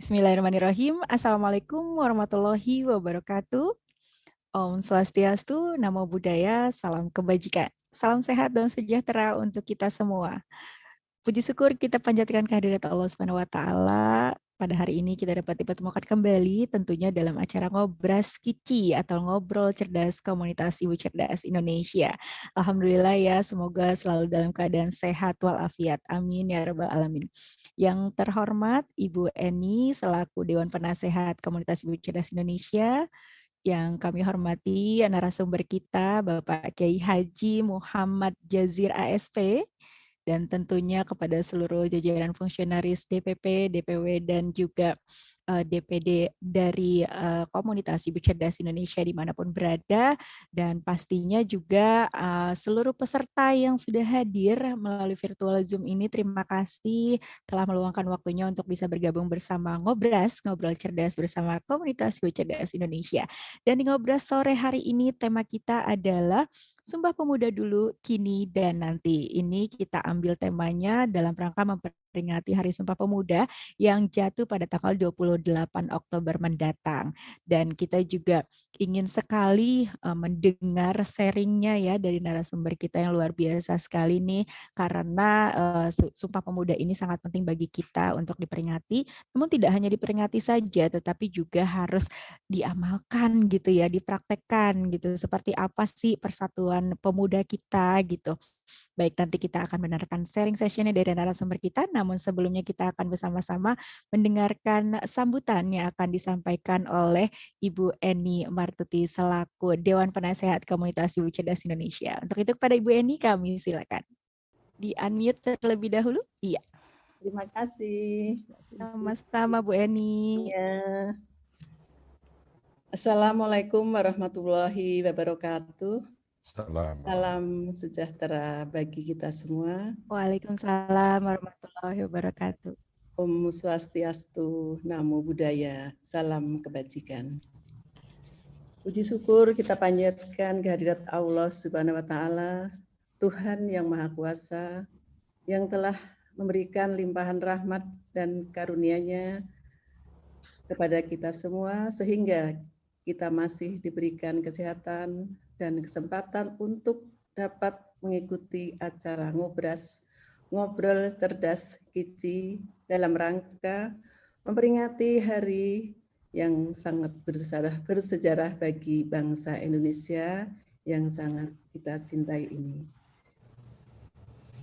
Bismillahirrahmanirrahim. Assalamualaikum warahmatullahi wabarakatuh. Om Swastiastu, Namo Buddhaya, Salam Kebajikan. Salam sehat dan sejahtera untuk kita semua. Puji syukur kita panjatkan kehadirat Allah Subhanahu wa taala. Pada hari ini kita dapat dipertemukan kembali tentunya dalam acara Ngobras Kici atau Ngobrol Cerdas Komunitas Ibu Cerdas Indonesia. Alhamdulillah ya, semoga selalu dalam keadaan sehat walafiat. Amin ya rabbal alamin. Yang terhormat Ibu Eni selaku Dewan Penasehat Komunitas Ibu Cerdas Indonesia, yang kami hormati narasumber kita Bapak Kiai Haji Muhammad Jazir ASP, dan tentunya kepada seluruh jajaran fungsionaris DPP, DPW, dan juga DPD dari komunitas Ibu Cerdas Indonesia dimanapun berada, dan pastinya juga seluruh peserta yang sudah hadir melalui virtual Zoom ini. Terima kasih telah meluangkan waktunya untuk bisa bergabung bersama Ngobras, Ngobrol Cerdas bersama komunitas Ibu Cerdas Indonesia. Dan di Ngobras sore hari ini tema kita adalah Sumpah Pemuda Dulu, Kini, dan Nanti. Ini kita ambil temanya dalam rangka memperingati Hari Sumpah Pemuda yang jatuh pada tanggal 28 Oktober mendatang. Dan kita juga ingin sekali mendengar sharingnya ya dari narasumber kita yang luar biasa sekali nih, karena Sumpah Pemuda ini sangat penting bagi kita untuk diperingati. Namun tidak hanya diperingati saja, tetapi juga harus diamalkan gitu ya, dipraktekkan gitu. Seperti apa sih persatuan pemuda kita gitu. Baik, nanti kita akan mendengarkan sharing sessionnya dari narasumber kita, namun sebelumnya kita akan bersama-sama mendengarkan sambutan yang akan disampaikan oleh Ibu Eni Martuti selaku Dewan Penasehat Komunitas Ibu Cerdas Indonesia. Untuk itu kepada Ibu Eni kami silakan. Di-unmute terlebih dahulu. Iya. Terima kasih. Sama-sama Bu Eni. Ya. Assalamualaikum warahmatullahi wabarakatuh. Salam sejahtera bagi kita semua. Waalaikumsalam warahmatullahi wabarakatuh. Om Swastiastu, Namo Buddhaya, Salam Kebajikan. Puji syukur kita panjatkan kehadirat Allah Subhanahu wa taala, Tuhan yang Maha Kuasa, yang telah memberikan limpahan rahmat dan karunia-Nya kepada kita semua sehingga kita masih diberikan kesehatan dan kesempatan untuk dapat mengikuti acara Ngobrol Cerdas Kici dalam rangka memperingati hari yang sangat bersejarah bagi bangsa Indonesia yang sangat kita cintai ini,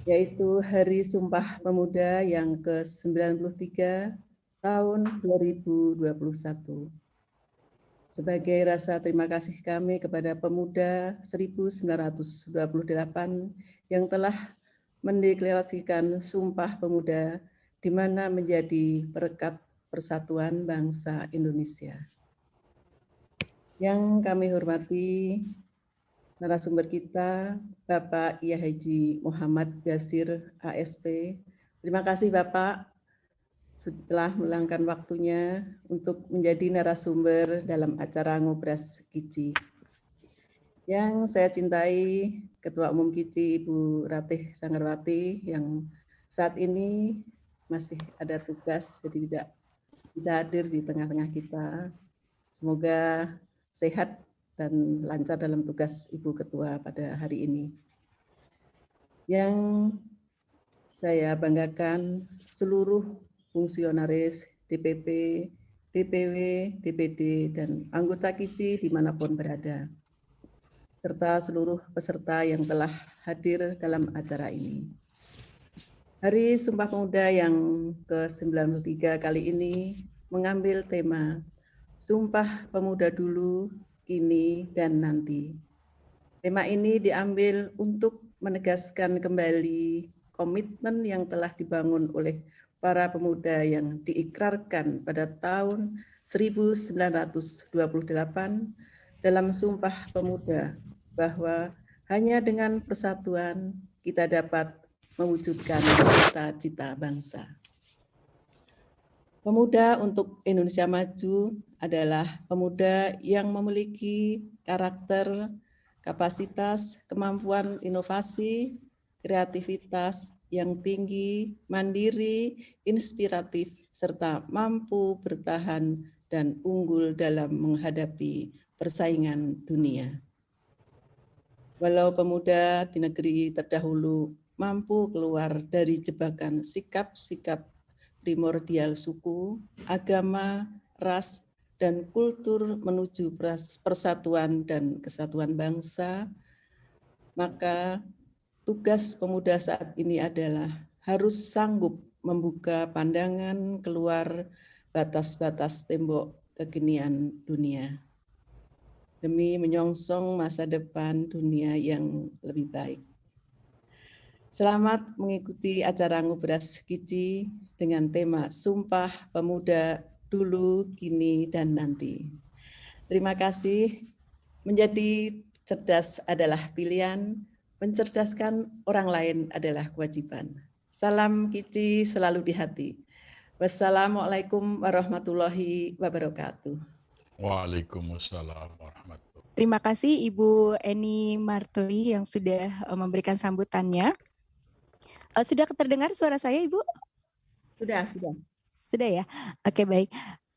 yaitu Hari Sumpah Pemuda yang ke-93 tahun 2021. Sebagai rasa terima kasih kami kepada pemuda 1928 yang telah mendeklarasikan Sumpah Pemuda di mana menjadi perekat persatuan bangsa Indonesia. Yang kami hormati narasumber kita, Bapak Kiai Haji Muhammad Jazir ASP. Terima kasih Bapak setelah meluangkan waktunya untuk menjadi narasumber dalam acara Ngobras Kici. Yang saya cintai Ketua Umum Kici Ibu Ratih Sanggarwati yang saat ini masih ada tugas jadi tidak bisa hadir di tengah-tengah kita. Semoga sehat dan lancar dalam tugas Ibu Ketua pada hari ini. Yang saya banggakan seluruh fungsionaris DPP, DPW, DPD, dan anggota KICI dimanapun berada, serta seluruh peserta yang telah hadir dalam acara ini. Hari Sumpah Pemuda yang ke-93 kali ini mengambil tema Sumpah Pemuda Dulu, Kini, dan Nanti. Tema ini diambil untuk menegaskan kembali komitmen yang telah dibangun oleh para pemuda yang diikrarkan pada tahun 1928 dalam Sumpah Pemuda bahwa hanya dengan persatuan kita dapat mewujudkan cita-cita bangsa. Pemuda untuk Indonesia Maju adalah pemuda yang memiliki karakter, kapasitas, kemampuan inovasi, kreativitas, yang tinggi, mandiri, inspiratif, serta mampu bertahan dan unggul dalam menghadapi persaingan dunia. Walau pemuda di negeri terdahulu mampu keluar dari jebakan sikap-sikap primordial suku, agama, ras, dan kultur menuju persatuan dan kesatuan bangsa, maka tugas pemuda saat ini adalah harus sanggup membuka pandangan keluar batas-batas tembok kekinian dunia demi menyongsong masa depan dunia yang lebih baik. Selamat mengikuti acara Ngobras Kici dengan tema Sumpah Pemuda Dulu, Kini, dan Nanti. Terima kasih. Menjadi cerdas adalah pilihan, mencerdaskan orang lain adalah kewajiban. Salam Kici selalu di hati. Wassalamualaikum warahmatullahi wabarakatuh. Waalaikumsalam warahmatullahi. Terima kasih Ibu Eni Martuli yang sudah memberikan sambutannya. Sudah terdengar suara saya, Ibu? Sudah. Sudah ya? Oke, baik.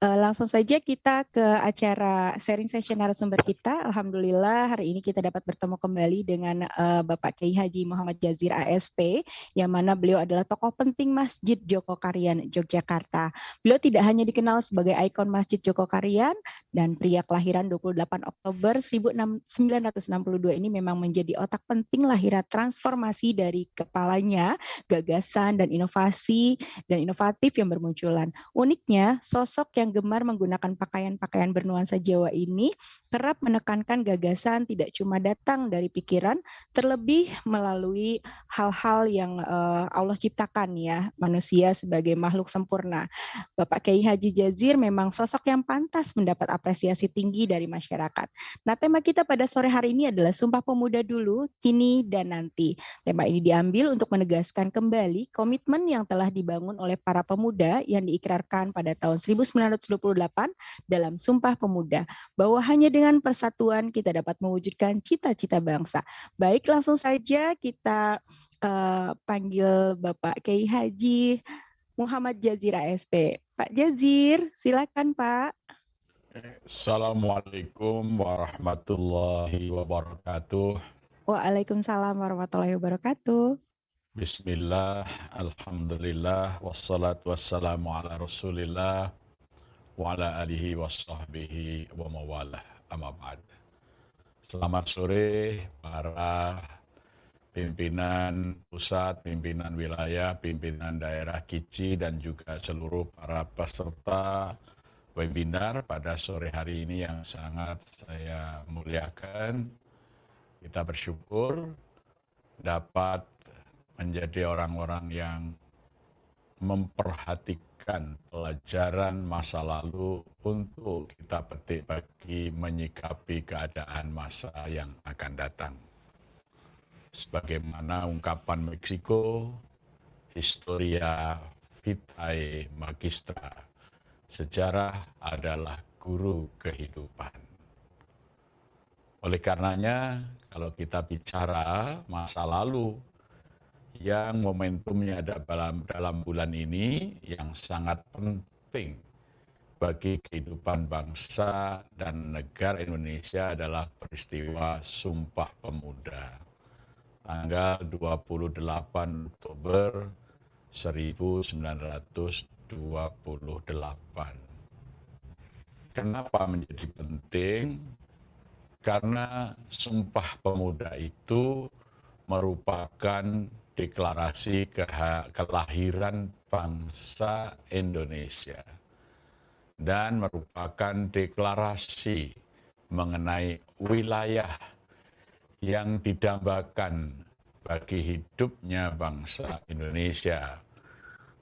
Langsung saja kita ke acara sharing session narasumber kita. Alhamdulillah hari ini kita dapat bertemu kembali dengan Bapak Kiai Haji Muhammad Jazir ASP, yang mana beliau adalah tokoh penting Masjid Jogokarian Yogyakarta. Beliau tidak hanya dikenal sebagai ikon Masjid Jogokarian dan pria kelahiran 28 Oktober 1962 ini memang menjadi otak penting lahiran transformasi dari kepalanya, gagasan dan inovasi dan inovatif yang bermunculan. Uniknya, sosok yang gemar menggunakan pakaian-pakaian bernuansa Jawa ini kerap menekankan gagasan tidak cuma datang dari pikiran, terlebih melalui hal-hal yang Allah ciptakan ya, manusia sebagai makhluk sempurna. Bapak Kiai Haji Jazir memang sosok yang pantas mendapat apresiasi tinggi dari masyarakat. Nah, tema kita pada sore hari ini adalah Sumpah Pemuda Dulu, Kini, dan Nanti. Tema ini diambil untuk menegaskan kembali komitmen yang telah dibangun oleh para pemuda yang diikrarkan pada tahun 1928 dalam Sumpah Pemuda, bahwa hanya dengan persatuan kita dapat mewujudkan cita-cita bangsa. Baik, langsung saja kita panggil Bapak Kiai Haji Muhammad Jazir ASP. Pak Jazir, silakan Pak. Assalamualaikum warahmatullahi wabarakatuh. Waalaikumsalam warahmatullahi wabarakatuh. Bismillah, alhamdulillah, wassalatu wassalamu ala rasulillah, wa ala alihi wassahbihi wa mawalah, amma ba'd. Selamat sore para pimpinan pusat, pimpinan wilayah, pimpinan daerah Kici, dan juga seluruh para peserta webinar pada sore hari ini yang sangat saya muliakan. Kita bersyukur dapat menjadi orang-orang yang memperhatikan pelajaran masa lalu untuk kita petik bagi menyikapi keadaan masa yang akan datang. Sebagaimana ungkapan Meksiko, Historia Vitae Magistra, sejarah adalah guru kehidupan. Oleh karenanya, kalau kita bicara masa lalu yang momentumnya ada dalam bulan ini yang sangat penting bagi kehidupan bangsa dan negara Indonesia adalah peristiwa Sumpah Pemuda, tanggal 28 Oktober 1928. Kenapa menjadi penting? Karena Sumpah Pemuda itu merupakan deklarasi kelahiran bangsa Indonesia dan merupakan deklarasi mengenai wilayah yang didambakan bagi hidupnya bangsa Indonesia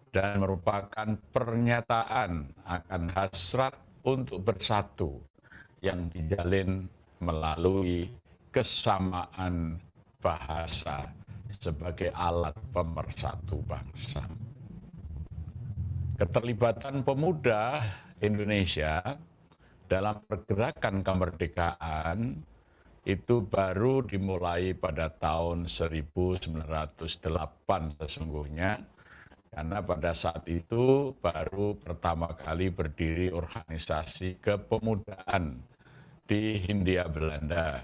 dan merupakan pernyataan akan hasrat untuk bersatu yang dijalin melalui kesamaan bahasa sebagai alat pemersatu bangsa. Keterlibatan pemuda Indonesia dalam pergerakan kemerdekaan itu baru dimulai pada tahun 1908 sesungguhnya, karena pada saat itu baru pertama kali berdiri organisasi kepemudaan di Hindia Belanda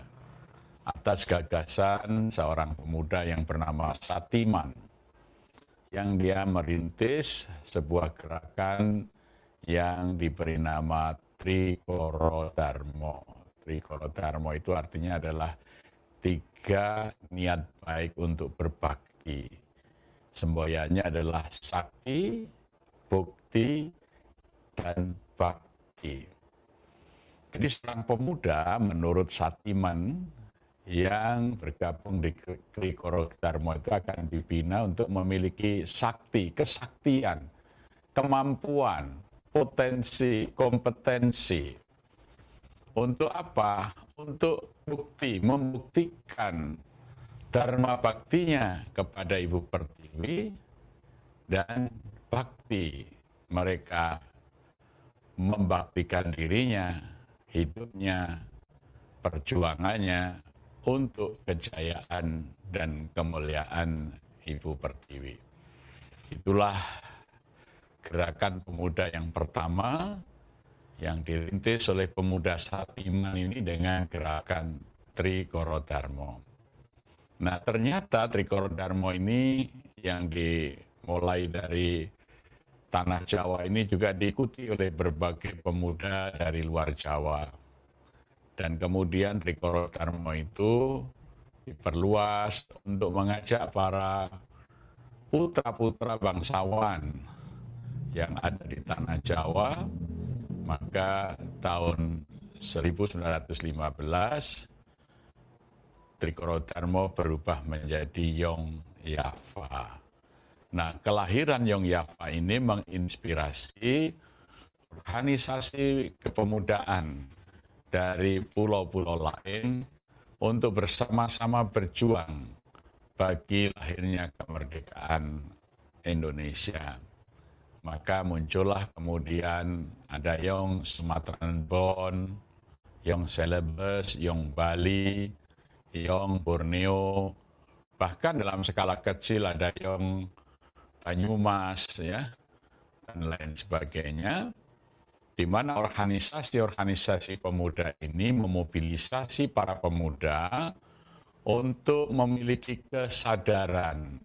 atas gagasan seorang pemuda yang bernama Satiman, yang dia merintis sebuah gerakan yang diberi nama Trikoro Dharma. Trikoro Dharma itu artinya adalah 3 niat baik untuk berbakti. Semboyannya adalah sakti, bukti, dan bakti. Jadi seorang pemuda menurut Satiman yang bergabung di Trikoro Dharma itu akan dibina untuk memiliki sakti, kesaktian, kemampuan, potensi, kompetensi. Untuk apa? Untuk bukti, membuktikan dharma baktinya kepada Ibu Pertiwi dan bakti mereka membaktikan dirinya, hidupnya, perjuangannya untuk kejayaan dan kemuliaan Ibu Pertiwi. Itulah gerakan pemuda yang pertama yang dirintis oleh pemuda Satiman ini dengan gerakan Trikoro Dharma. Nah, ternyata Trikoro Dharma ini yang dimulai dari tanah Jawa ini juga diikuti oleh berbagai pemuda dari luar Jawa. Dan kemudian Trikoro Dharma itu diperluas untuk mengajak para putra-putra bangsawan yang ada di tanah Jawa. Maka tahun 1915 Trikoro Dharma berubah menjadi Yong Yava. Nah, kelahiran Yong Yava ini menginspirasi organisasi kepemudaan dari pulau-pulau lain untuk bersama-sama berjuang bagi lahirnya kemerdekaan Indonesia. Maka muncullah kemudian ada Yong Sumatran Bon, Yong Celebes, Yong Bali, Yong Borneo, bahkan dalam skala kecil ada Yong Banyumas, ya, dan lain sebagainya, di mana organisasi-organisasi pemuda ini memobilisasi para pemuda untuk memiliki kesadaran,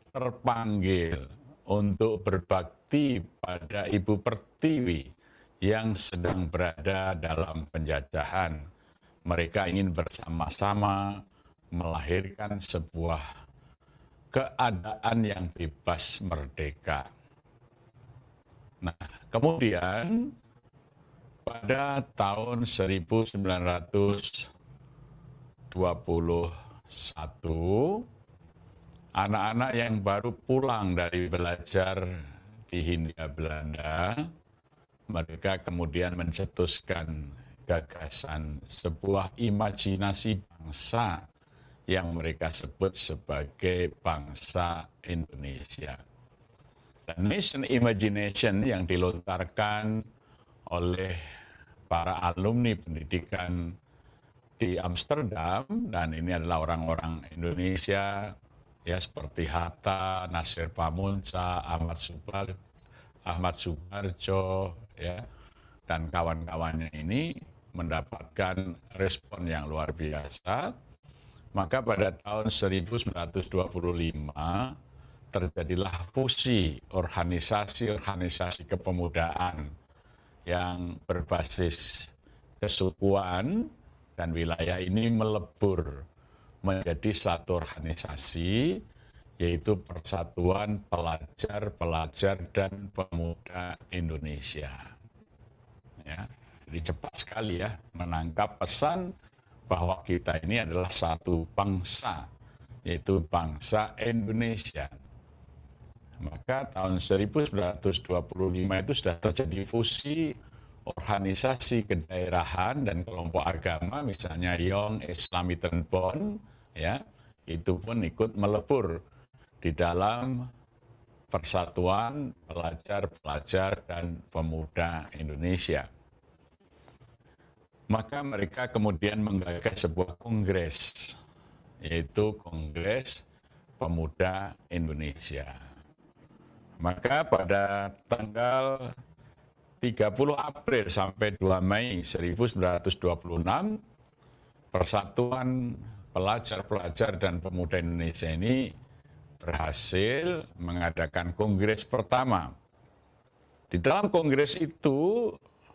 terpanggil untuk berbakti pada Ibu Pertiwi yang sedang berada dalam penjajahan. Mereka ingin bersama-sama melahirkan sebuah keadaan yang bebas merdeka. Nah, kemudian pada tahun 1921, anak-anak yang baru pulang dari belajar di Hindia Belanda, mereka kemudian mencetuskan gagasan sebuah imajinasi bangsa yang mereka sebut sebagai bangsa Indonesia. Dan Nation Imagination yang dilontarkan oleh para alumni pendidikan di Amsterdam, dan ini adalah orang-orang Indonesia ya seperti Hatta, Nasir Pamunca, Ahmad Subarjo, ya, dan kawan-kawannya ini mendapatkan respon yang luar biasa. Maka pada tahun 1925 terjadilah fusi organisasi-organisasi kepemudaan yang berbasis kesukuan, dan wilayah ini melebur menjadi satu organisasi, yaitu Persatuan Pelajar-Pelajar dan Pemuda Indonesia. Ya, jadi cepat sekali ya menangkap pesan bahwa kita ini adalah satu bangsa, yaitu bangsa Indonesia. Maka tahun 1925 itu sudah terjadi fusi organisasi kedaerahan dan kelompok agama, misalnya Yong Islamiten Bon, ya, itu pun ikut melebur di dalam Persatuan Pelajar-Pelajar dan Pemuda Indonesia. maka mereka kemudian menggagas sebuah kongres, yaitu Kongres Pemuda Indonesia. Maka pada tanggal 30 April sampai 2 Mei 1926, Persatuan Pelajar-Pelajar dan Pemuda Indonesia ini berhasil mengadakan kongres pertama. Di dalam kongres itu,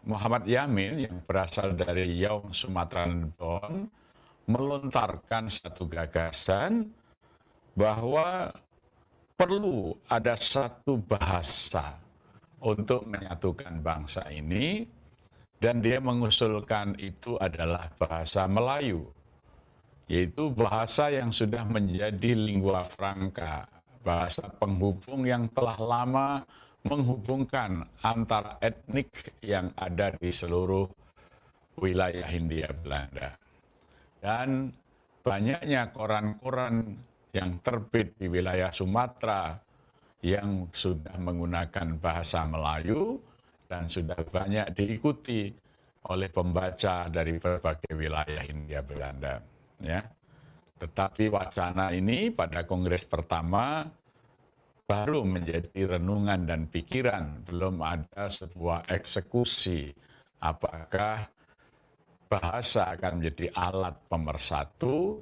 Muhammad Yamin yang berasal dari Riau, Sumatera Selatan, melontarkan satu gagasan bahwa perlu ada satu bahasa untuk menyatukan bangsa ini, dan dia mengusulkan itu adalah bahasa Melayu, yaitu bahasa yang sudah menjadi lingua franca, bahasa penghubung yang telah lama menghubungkan antara etnik yang ada di seluruh wilayah Hindia Belanda. Dan banyaknya koran-koran yang terbit di wilayah Sumatera yang sudah menggunakan bahasa Melayu dan sudah banyak diikuti oleh pembaca dari berbagai wilayah Hindia Belanda. Ya. Tetapi wacana ini pada kongres pertama baru menjadi renungan dan pikiran, belum ada sebuah eksekusi apakah bahasa akan menjadi alat pemersatu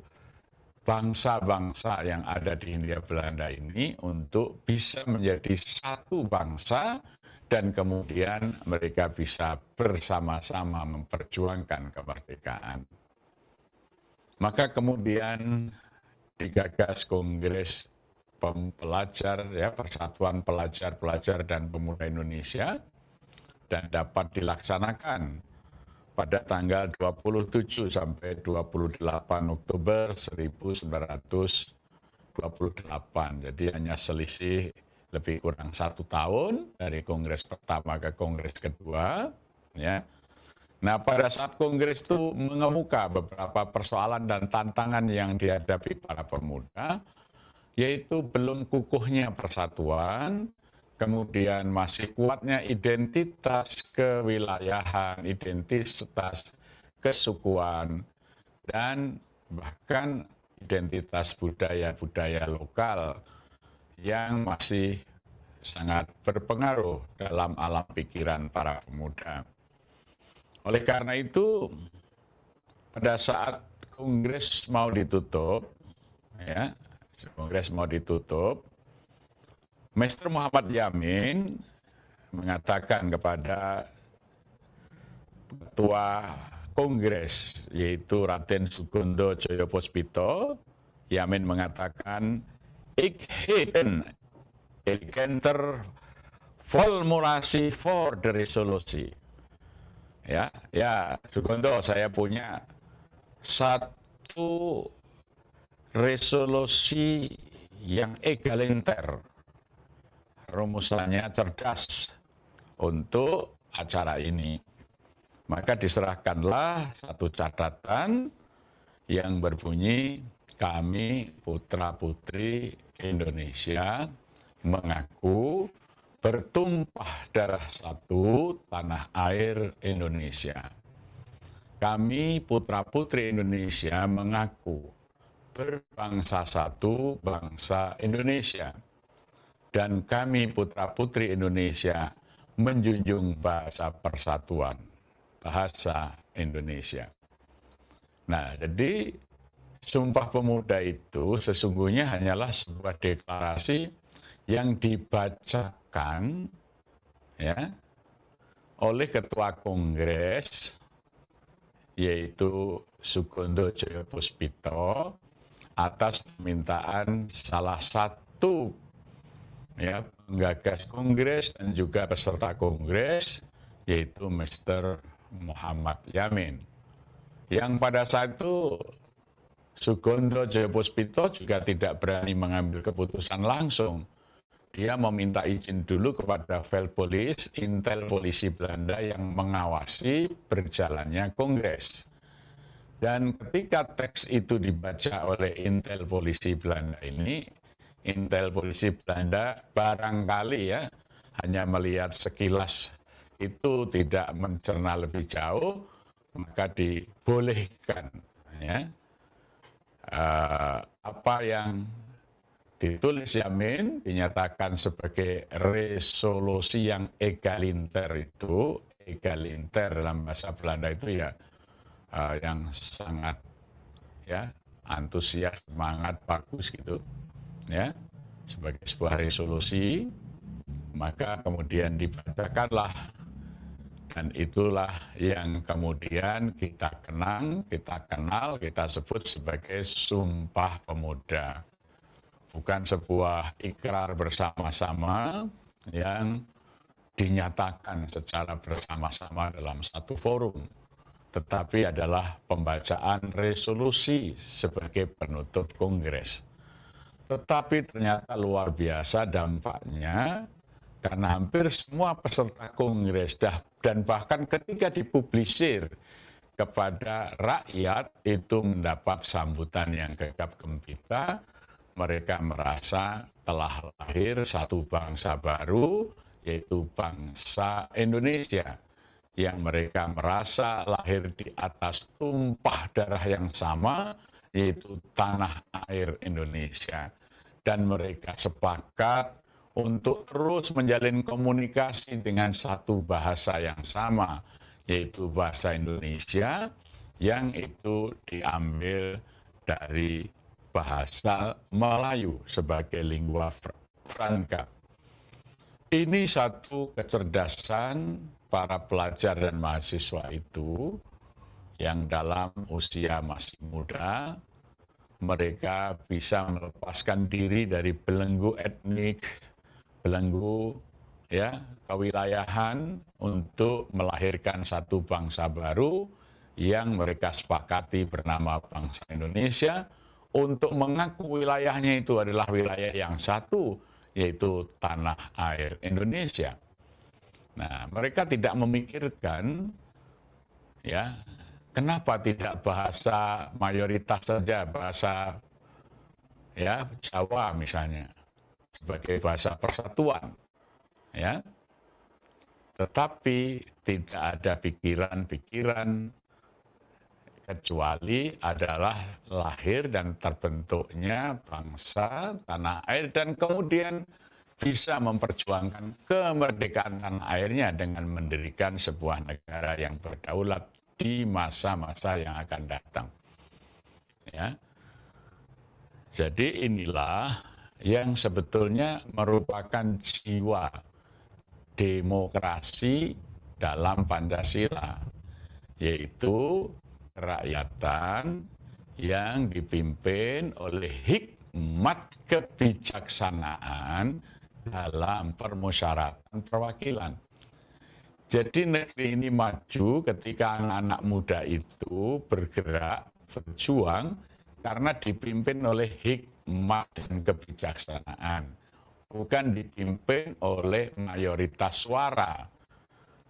bangsa-bangsa yang ada di Hindia Belanda ini untuk bisa menjadi satu bangsa dan kemudian mereka bisa bersama-sama memperjuangkan kemerdekaan. Maka kemudian digagas Kongres Pelajar, ya, Persatuan Pelajar-Pelajar dan Pemuda Indonesia, dan dapat dilaksanakan pada tanggal 27 sampai 28 Oktober 1928. Jadi hanya selisih lebih kurang 1 tahun dari kongres pertama ke kongres kedua. Ya. Nah, pada saat kongres itu mengemuka beberapa persoalan dan tantangan yang dihadapi para pemuda, yaitu belum kukuhnya persatuan, kemudian masih kuatnya identitas kewilayahan, identitas kesukuan, dan bahkan identitas budaya-budaya lokal yang masih sangat berpengaruh dalam alam pikiran para pemuda. Oleh karena itu, pada saat kongres mau ditutup, ya, Maister Muhammad Yamin mengatakan kepada ketua kongres, yaitu Raden Sugondo Joyopuspito, Yamin mengatakan, "Ik heden elegenter formulasi for the resolusi." Ya, Sugondo, saya punya satu resolusi yang egaliter, rumusannya cerdas untuk acara ini. Maka diserahkanlah satu catatan yang berbunyi, kami putra-putri Indonesia mengaku bertumpah darah satu tanah air Indonesia. Kami putra-putri Indonesia mengaku berbangsa satu bangsa Indonesia. Dan kami putra-putri Indonesia menjunjung bahasa persatuan, bahasa Indonesia. Nah, jadi Sumpah Pemuda itu sesungguhnya hanyalah sebuah deklarasi yang dibacakan, ya, oleh Ketua Kongres, yaitu Sugondo Joyopuspito, atas permintaan salah satu, ya, penggagas kongres dan juga peserta kongres, yaitu Mr. Muhammad Yamin. Yang pada saat itu Sugondo Joyopuspito juga tidak berani mengambil keputusan langsung. Dia meminta izin dulu kepada Velpolis, Intel Polisi Belanda yang mengawasi berjalannya kongres. Dan ketika teks itu dibaca oleh Intel Polisi Belanda ini, Intel Polisi Belanda barangkali, ya, hanya melihat sekilas, itu tidak mencerna lebih jauh, maka dibolehkan ya apa yang ditulis Yamin dinyatakan sebagai resolusi yang egalinter itu, egalinter dalam bahasa Belanda itu ya yang sangat ya antusias, semangat, bagus gitu ya, sebagai sebuah resolusi, maka kemudian dibacakanlah, dan itulah yang kemudian kita kenang, kita kenal, kita sebut sebagai Sumpah Pemuda. Bukan sebuah ikrar bersama-sama yang dinyatakan secara bersama-sama dalam satu forum, tetapi adalah pembacaan resolusi sebagai penutup kongres. Tetapi ternyata luar biasa dampaknya, karena hampir semua peserta kongres dan bahkan ketika dipublisir kepada rakyat itu mendapat sambutan yang gegap gempita. Mereka merasa telah lahir satu bangsa baru, yaitu bangsa Indonesia, yang mereka merasa lahir di atas tumpah darah yang sama, yaitu tanah air Indonesia. Dan mereka sepakat untuk terus menjalin komunikasi dengan satu bahasa yang sama, yaitu bahasa Indonesia, yang itu diambil dari bahasa Melayu sebagai lingua franca. Ini satu kecerdasan para pelajar dan mahasiswa itu yang dalam usia masih muda, mereka bisa melepaskan diri dari belenggu etnik, belenggu ya kewilayahan untuk melahirkan satu bangsa baru yang mereka sepakati bernama bangsa Indonesia, untuk mengaku wilayahnya itu adalah wilayah yang satu, yaitu tanah air Indonesia. Nah, mereka tidak memikirkan ya kenapa tidak bahasa mayoritas saja, bahasa ya Jawa misalnya sebagai bahasa persatuan ya. Tetapi tidak ada pikiran-pikiran kecuali adalah lahir dan terbentuknya bangsa tanah air, dan kemudian bisa memperjuangkan kemerdekaan tanah airnya dengan mendirikan sebuah negara yang berdaulat di masa-masa yang akan datang. Ya. Jadi inilah yang sebetulnya merupakan jiwa demokrasi dalam Pancasila, yaitu kerakyatan yang dipimpin oleh hikmat kebijaksanaan dalam permusyawaratan perwakilan. Jadi negeri ini maju ketika anak-anak muda itu bergerak, berjuang, karena dipimpin oleh hikmat dan kebijaksanaan, bukan dipimpin oleh mayoritas suara.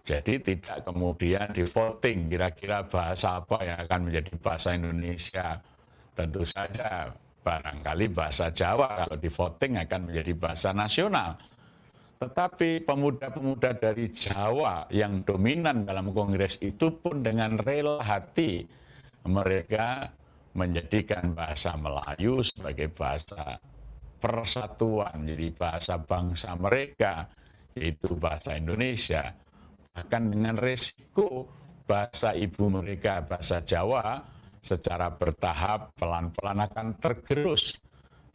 Jadi tidak kemudian di voting kira-kira bahasa apa yang akan menjadi bahasa Indonesia. Tentu saja barangkali bahasa Jawa kalau di voting akan menjadi bahasa nasional. Tetapi pemuda-pemuda dari Jawa yang dominan dalam kongres itu pun dengan rela hati mereka menjadikan bahasa Melayu sebagai bahasa persatuan, menjadi bahasa bangsa mereka, yaitu bahasa Indonesia. Bahkan dengan resiko bahasa ibu mereka, bahasa Jawa, secara bertahap pelan-pelan akan tergerus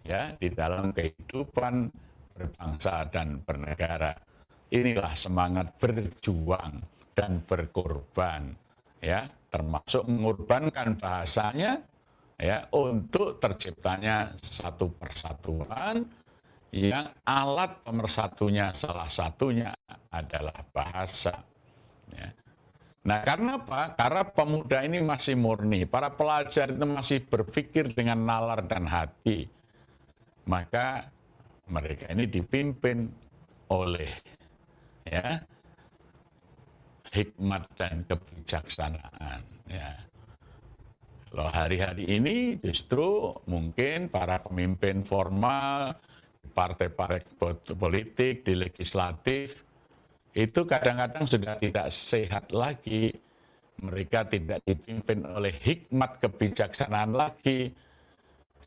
ya di dalam kehidupan berbangsa dan bernegara. Inilah semangat berjuang dan berkorban ya, termasuk mengorbankan bahasanya ya untuk terciptanya satu persatuan yang alat pemersatunya salah satunya adalah bahasa. Ya. Nah, karena apa? Karena pemuda ini masih murni, para pelajar itu masih berpikir dengan nalar dan hati. Maka mereka ini dipimpin oleh ya hikmat dan kebijaksanaan. Ya. Loh, hari-hari ini justru mungkin para pemimpin formal, partai-partai politik, di legislatif, itu kadang-kadang sudah tidak sehat lagi mereka tidak dipimpin oleh hikmat kebijaksanaan lagi,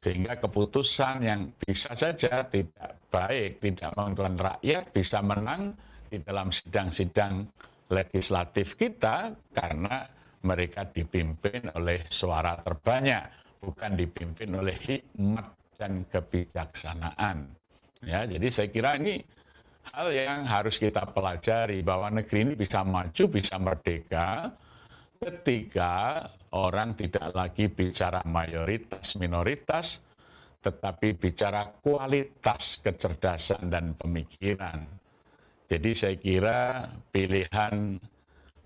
sehingga keputusan yang bisa saja tidak baik, tidak menguntungkan rakyat, bisa menang di dalam sidang-sidang legislatif kita karena mereka dipimpin oleh suara terbanyak, bukan dipimpin oleh hikmat dan kebijaksanaan. Ya, jadi saya kira ini hal yang harus kita pelajari, bahwa negeri ini bisa maju, bisa merdeka ketika orang tidak lagi bicara mayoritas, minoritas, tetapi bicara kualitas kecerdasan dan pemikiran. Jadi saya kira pilihan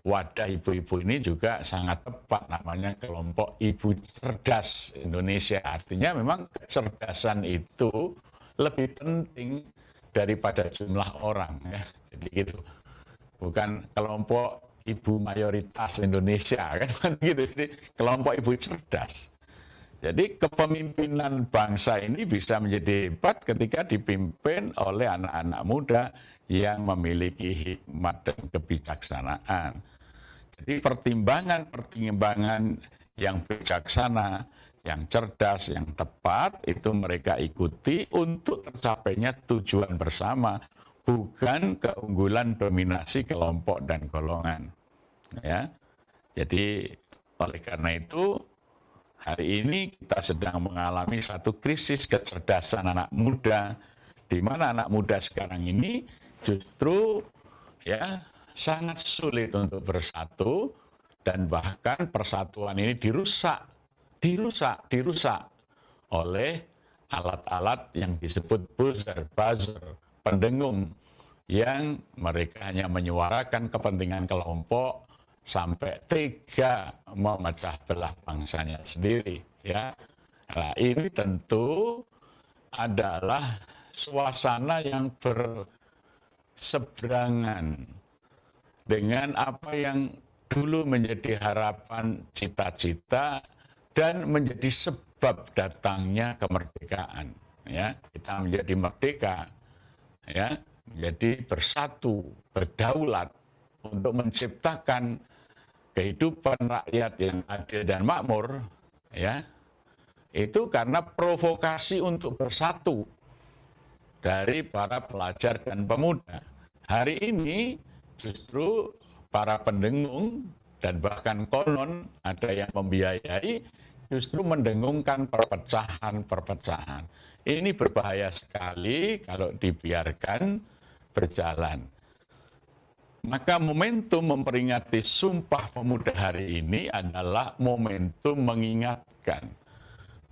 wadah ibu-ibu ini juga sangat tepat, namanya kelompok ibu cerdas Indonesia. Artinya memang kecerdasan itu lebih penting daripada jumlah orang, ya. Jadi gitu. Bukan kelompok ibu mayoritas Indonesia, kan gitu. Jadi kelompok ibu cerdas. Jadi kepemimpinan bangsa ini bisa menjadi hebat ketika dipimpin oleh anak-anak muda yang memiliki hikmat dan kebijaksanaan. Jadi pertimbangan-pertimbangan yang bijaksana, yang cerdas, yang tepat, itu mereka ikuti untuk tercapainya tujuan bersama, bukan keunggulan dominasi kelompok dan golongan. Ya, jadi oleh karena itu, hari ini kita sedang mengalami satu krisis kecerdasan anak muda, di mana anak muda sekarang ini justru ya sangat sulit untuk bersatu, dan bahkan persatuan ini dirusak oleh alat-alat yang disebut buzzer, pendengung, yang mereka hanya menyuarakan kepentingan kelompok sampai tega memecah belah bangsanya sendiri, ya. Nah, ini tentu adalah suasana yang berseberangan dengan apa yang dulu menjadi harapan, cita-cita, dan menjadi sebab datangnya kemerdekaan, ya. Kita menjadi merdeka, ya, menjadi bersatu, berdaulat untuk menciptakan kehidupan rakyat yang adil dan makmur, ya, itu karena provokasi untuk bersatu dari para pelajar dan pemuda. Hari ini justru para pendengung dan bahkan konon ada yang membiayai justru mendengungkan perpecahan. Ini berbahaya sekali kalau dibiarkan berjalan. Maka momentum memperingati Sumpah Pemuda hari ini adalah momentum mengingatkan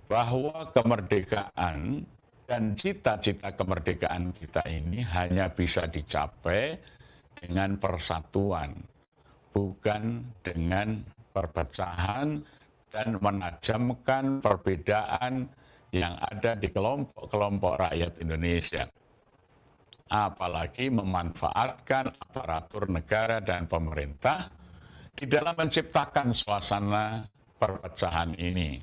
bahwa kemerdekaan dan cita-cita kemerdekaan kita ini hanya bisa dicapai dengan persatuan, bukan dengan perpecahan dan menajamkan perbedaan yang ada di kelompok-kelompok rakyat Indonesia. Apalagi memanfaatkan aparatur negara dan pemerintah di dalam menciptakan suasana perpecahan ini.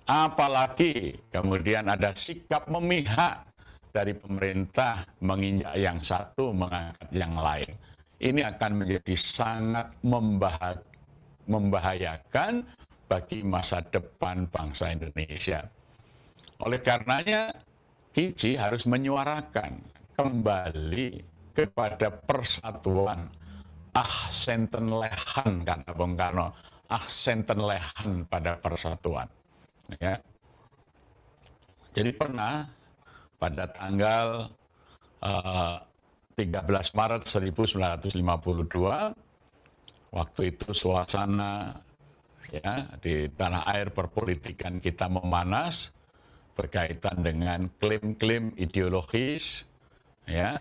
Apalagi kemudian ada sikap memihak dari pemerintah, menginjak yang satu, mengangkat yang lain. Ini akan menjadi sangat membahayakan bagi masa depan bangsa Indonesia. Oleh karenanya, Kiji harus menyuarakan kembali kepada persatuan. Senten-lehan, kata Bung Karno. Senten-lehan pada persatuan. Ya. Jadi pernah pada tanggal 13 Maret 1952, waktu itu suasana ya di tanah air perpolitikan kita memanas berkaitan dengan klaim-klaim ideologis, ya.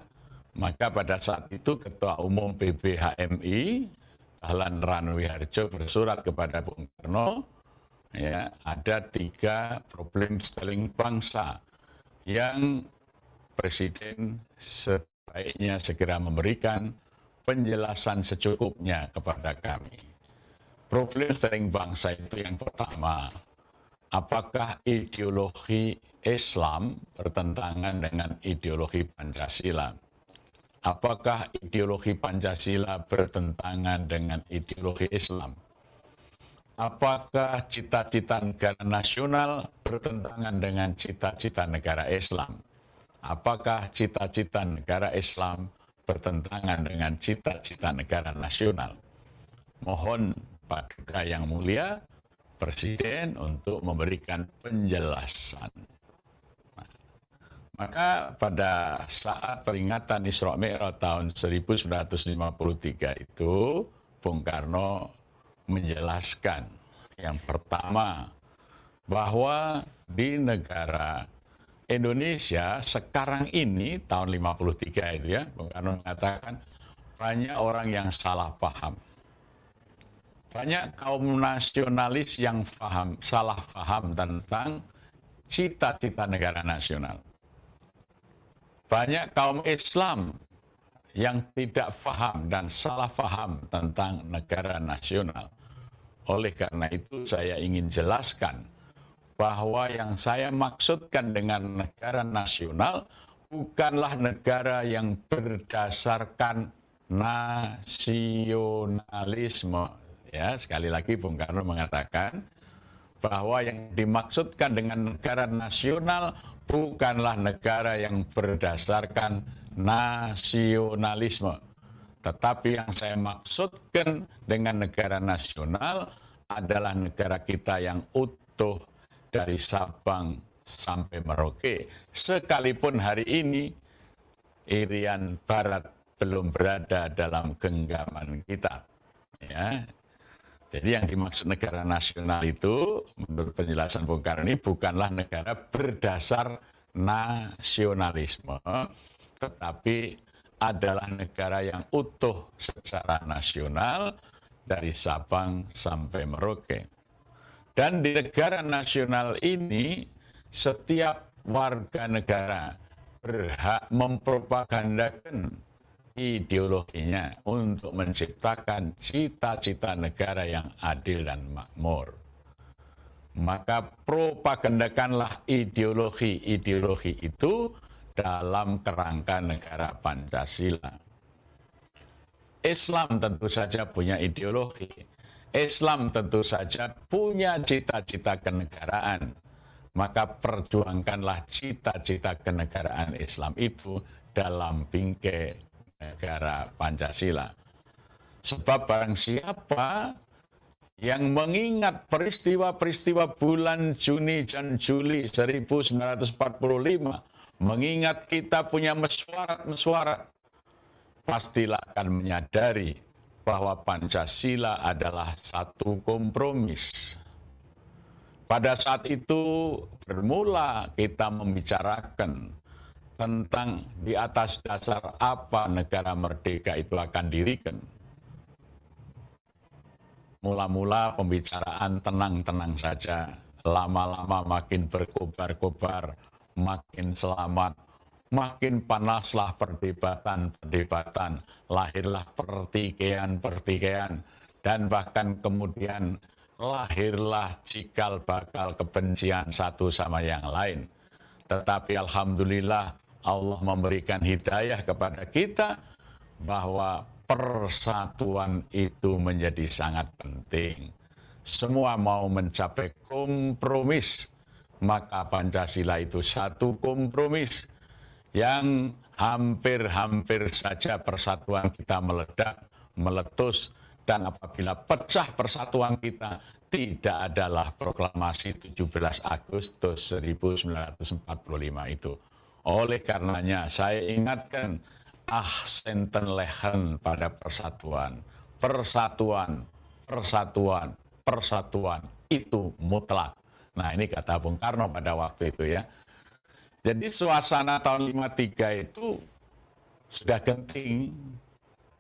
Maka pada saat itu Ketua Umum PBHMI Dahlan Ranwiharjo bersurat kepada Bung Karno, ya, ada 3 problem sterling bangsa yang Presiden sebaiknya segera memberikan penjelasan secukupnya kepada kami. Problem sterling bangsa itu yang pertama, apakah ideologi Islam bertentangan dengan ideologi Pancasila? Apakah ideologi Pancasila bertentangan dengan ideologi Islam? apakah cita-cita negara nasional bertentangan dengan cita-cita negara Islam? Apakah cita-cita negara Islam bertentangan dengan cita-cita negara nasional? Mohon Paduka Yang Mulia Presiden untuk memberikan penjelasan. Maka pada saat peringatan Isra Mi'raj tahun 1953 itu, Bung Karno menjelaskan yang pertama bahwa di negara Indonesia sekarang ini tahun 53 itu ya, Bung Karno mengatakan banyak orang yang salah paham. Banyak kaum nasionalis yang salah paham tentang cita-cita negara nasional. Banyak kaum Islam yang tidak paham dan salah paham tentang negara nasional. Oleh karena itu saya ingin jelaskan bahwa yang saya maksudkan dengan negara nasional bukanlah negara yang berdasarkan nasionalisme. Ya, sekali lagi Bung Karno mengatakan bahwa yang dimaksudkan dengan negara nasional bukanlah negara yang berdasarkan nasionalisme. Tetapi yang saya maksudkan dengan negara nasional adalah negara kita yang utuh dari Sabang sampai Merauke. Sekalipun hari ini Irian Barat belum berada dalam genggaman kita. Ya. Jadi yang dimaksud negara nasional itu, menurut penjelasan Bung Karno ini, bukanlah negara berdasar nasionalisme, tetapi adalah negara yang utuh secara nasional dari Sabang sampai Merauke. Dan di negara nasional ini, setiap warga negara berhak mempropagandakan ideologinya untuk menciptakan cita-cita negara yang adil dan makmur. Maka propagandakanlah ideologi-ideologi itu dalam kerangka negara Pancasila. Islam tentu saja punya ideologi. Islam tentu saja punya cita-cita kenegaraan. Maka perjuangkanlah cita-cita kenegaraan Islam itu dalam bingkai negara Pancasila. Sebab barang siapa yang mengingat peristiwa-peristiwa bulan Juni dan Juli 1945, mengingat kita punya mesyuarat-mesyuarat, pastilah akan menyadari bahwa Pancasila adalah satu kompromis. Pada saat itu bermula kita membicarakan tentang di atas dasar apa negara merdeka itu akan dirikan. Mula-mula pembicaraan tenang-tenang saja, lama-lama makin berkobar-kobar, makin selamat, makin panaslah perdebatan-perdebatan, lahirlah pertikaian-pertikaian, dan bahkan kemudian lahirlah cikal bakal kebencian satu sama yang lain. Tetapi alhamdulillah Allah memberikan hidayah kepada kita bahwa persatuan itu menjadi sangat penting. Semua mau mencapai kompromis, maka Pancasila itu satu kompromis yang hampir-hampir saja persatuan kita meledak, meletus, dan apabila pecah persatuan kita, tidak adalah proklamasi 17 Agustus 1945 itu. Oleh karenanya saya ingatkan, Ahsenten lehen pada persatuan. Persatuan, persatuan, persatuan itu mutlak. Nah ini kata Bung Karno pada waktu itu ya. Jadi suasana tahun 53 itu sudah genting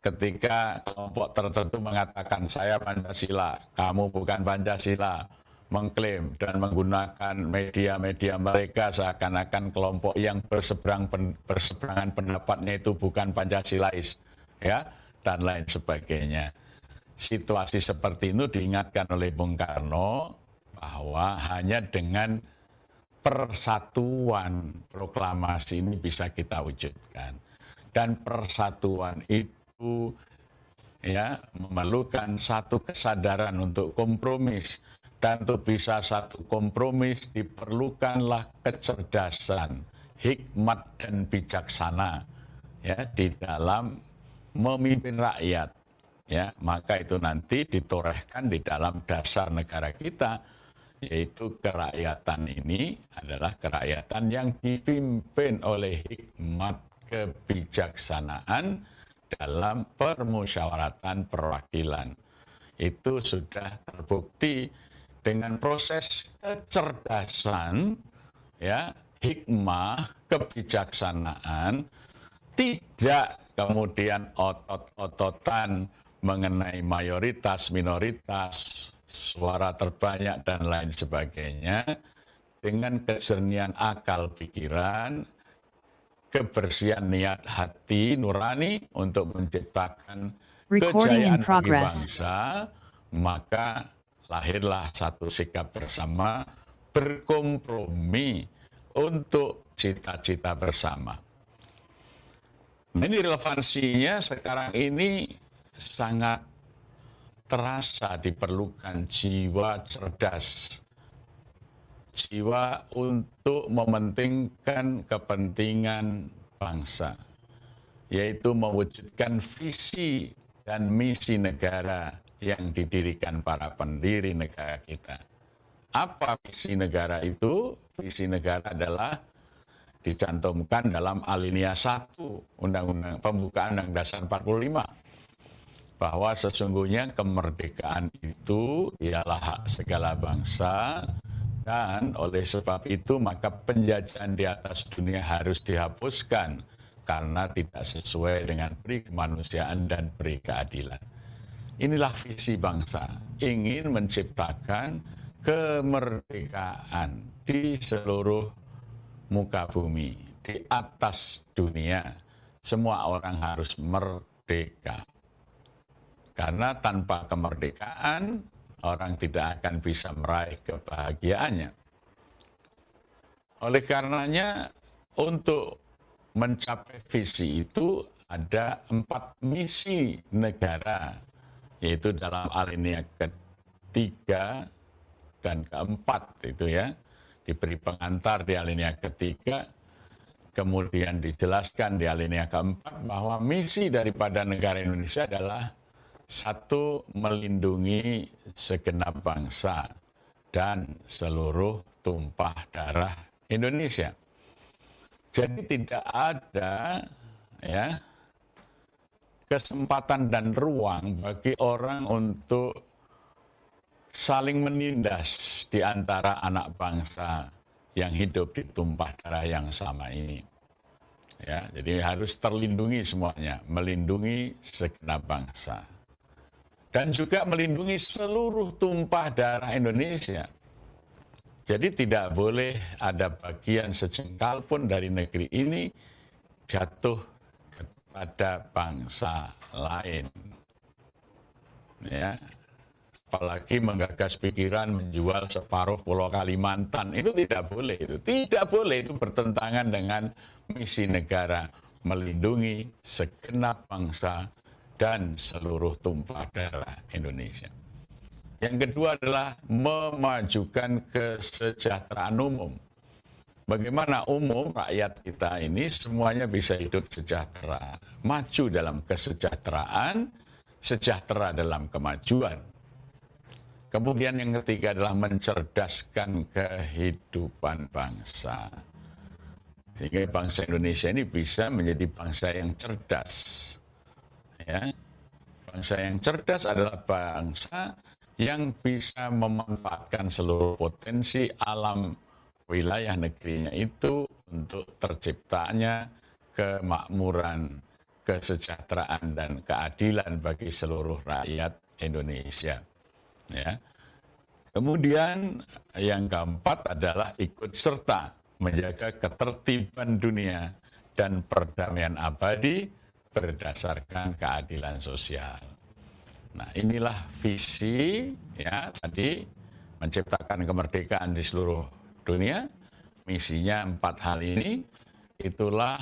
ketika kelompok tertentu mengatakan saya Pancasila, kamu bukan Pancasila, mengklaim dan menggunakan media-media mereka seakan-akan kelompok yang berseberangan pendapatnya itu bukan Pancasilais, ya, dan lain sebagainya. Situasi seperti itu diingatkan oleh Bung Karno bahwa hanya dengan persatuan proklamasi ini bisa kita wujudkan. Dan persatuan itu ya memerlukan satu kesadaran untuk kompromis, dan untuk bisa satu kompromis diperlukanlah kecerdasan, hikmat dan bijaksana ya di dalam memimpin rakyat. Ya, maka itu nanti ditorehkan di dalam dasar negara kita, yaitu kerakyatan ini adalah kerakyatan yang dipimpin oleh hikmat kebijaksanaan dalam permusyawaratan perwakilan. Itu sudah terbukti dengan proses kecerdasan, ya, hikmah, kebijaksanaan, tidak kemudian otot-ototan mengenai mayoritas, minoritas, suara terbanyak, dan lain sebagainya, dengan kejernihan akal pikiran, kebersihan niat hati nurani untuk menciptakan kejayaan bagi bangsa, maka lahirlah satu sikap bersama, berkompromi untuk cita-cita bersama. Nah, ini relevansinya sekarang ini sangat terasa diperlukan jiwa cerdas, jiwa untuk mementingkan kepentingan bangsa, yaitu mewujudkan visi dan misi negara yang didirikan para pendiri negara kita. Apa visi negara itu? Visi negara adalah dicantumkan dalam alinea 1 Undang-Undang Pembukaan Undang Dasar 45. Bahwa sesungguhnya kemerdekaan itu ialah hak segala bangsa, dan oleh sebab itu maka penjajahan di atas dunia harus dihapuskan karena tidak sesuai dengan peri kemanusiaan dan peri keadilan. Inilah visi bangsa, ingin menciptakan kemerdekaan di seluruh muka bumi, di atas dunia. Semua orang harus merdeka. Karena tanpa kemerdekaan, orang tidak akan bisa meraih kebahagiaannya. Oleh karenanya, untuk mencapai visi itu ada 4 misi negara, yaitu dalam alinea ketiga dan keempat itu ya, diberi pengantar di alinea ketiga, kemudian dijelaskan di alinea keempat bahwa misi daripada negara Indonesia adalah 1, melindungi segenap bangsa dan seluruh tumpah darah Indonesia. Jadi tidak ada ya kesempatan dan ruang bagi orang untuk saling menindas di antara anak bangsa yang hidup di tumpah darah yang sama ini. Ya, jadi harus terlindungi semuanya, melindungi segenap bangsa. Dan juga melindungi seluruh tumpah darah Indonesia. Jadi tidak boleh ada bagian sejengkal pun dari negeri ini jatuh kepada bangsa lain. Ya, apalagi menggagas pikiran menjual separuh Pulau Kalimantan, itu tidak boleh. Itu tidak boleh, itu bertentangan dengan misi negara, melindungi segenap bangsa dan seluruh tumpah darah Indonesia. Yang kedua adalah memajukan kesejahteraan umum. Bagaimana umum rakyat kita ini semuanya bisa hidup sejahtera, maju dalam kesejahteraan, sejahtera dalam kemajuan. Kemudian yang ketiga adalah mencerdaskan kehidupan bangsa. Sehingga bangsa Indonesia ini bisa menjadi bangsa yang cerdas. Ya, bangsa yang cerdas adalah bangsa yang bisa memanfaatkan seluruh potensi alam wilayah negerinya itu untuk terciptanya kemakmuran, kesejahteraan, dan keadilan bagi seluruh rakyat Indonesia. Ya. Kemudian yang keempat adalah ikut serta menjaga ketertiban dunia dan perdamaian abadi berdasarkan keadilan sosial. Nah, inilah visi ya tadi, menciptakan kemerdekaan di seluruh dunia. Misinya 4 hal ini, itulah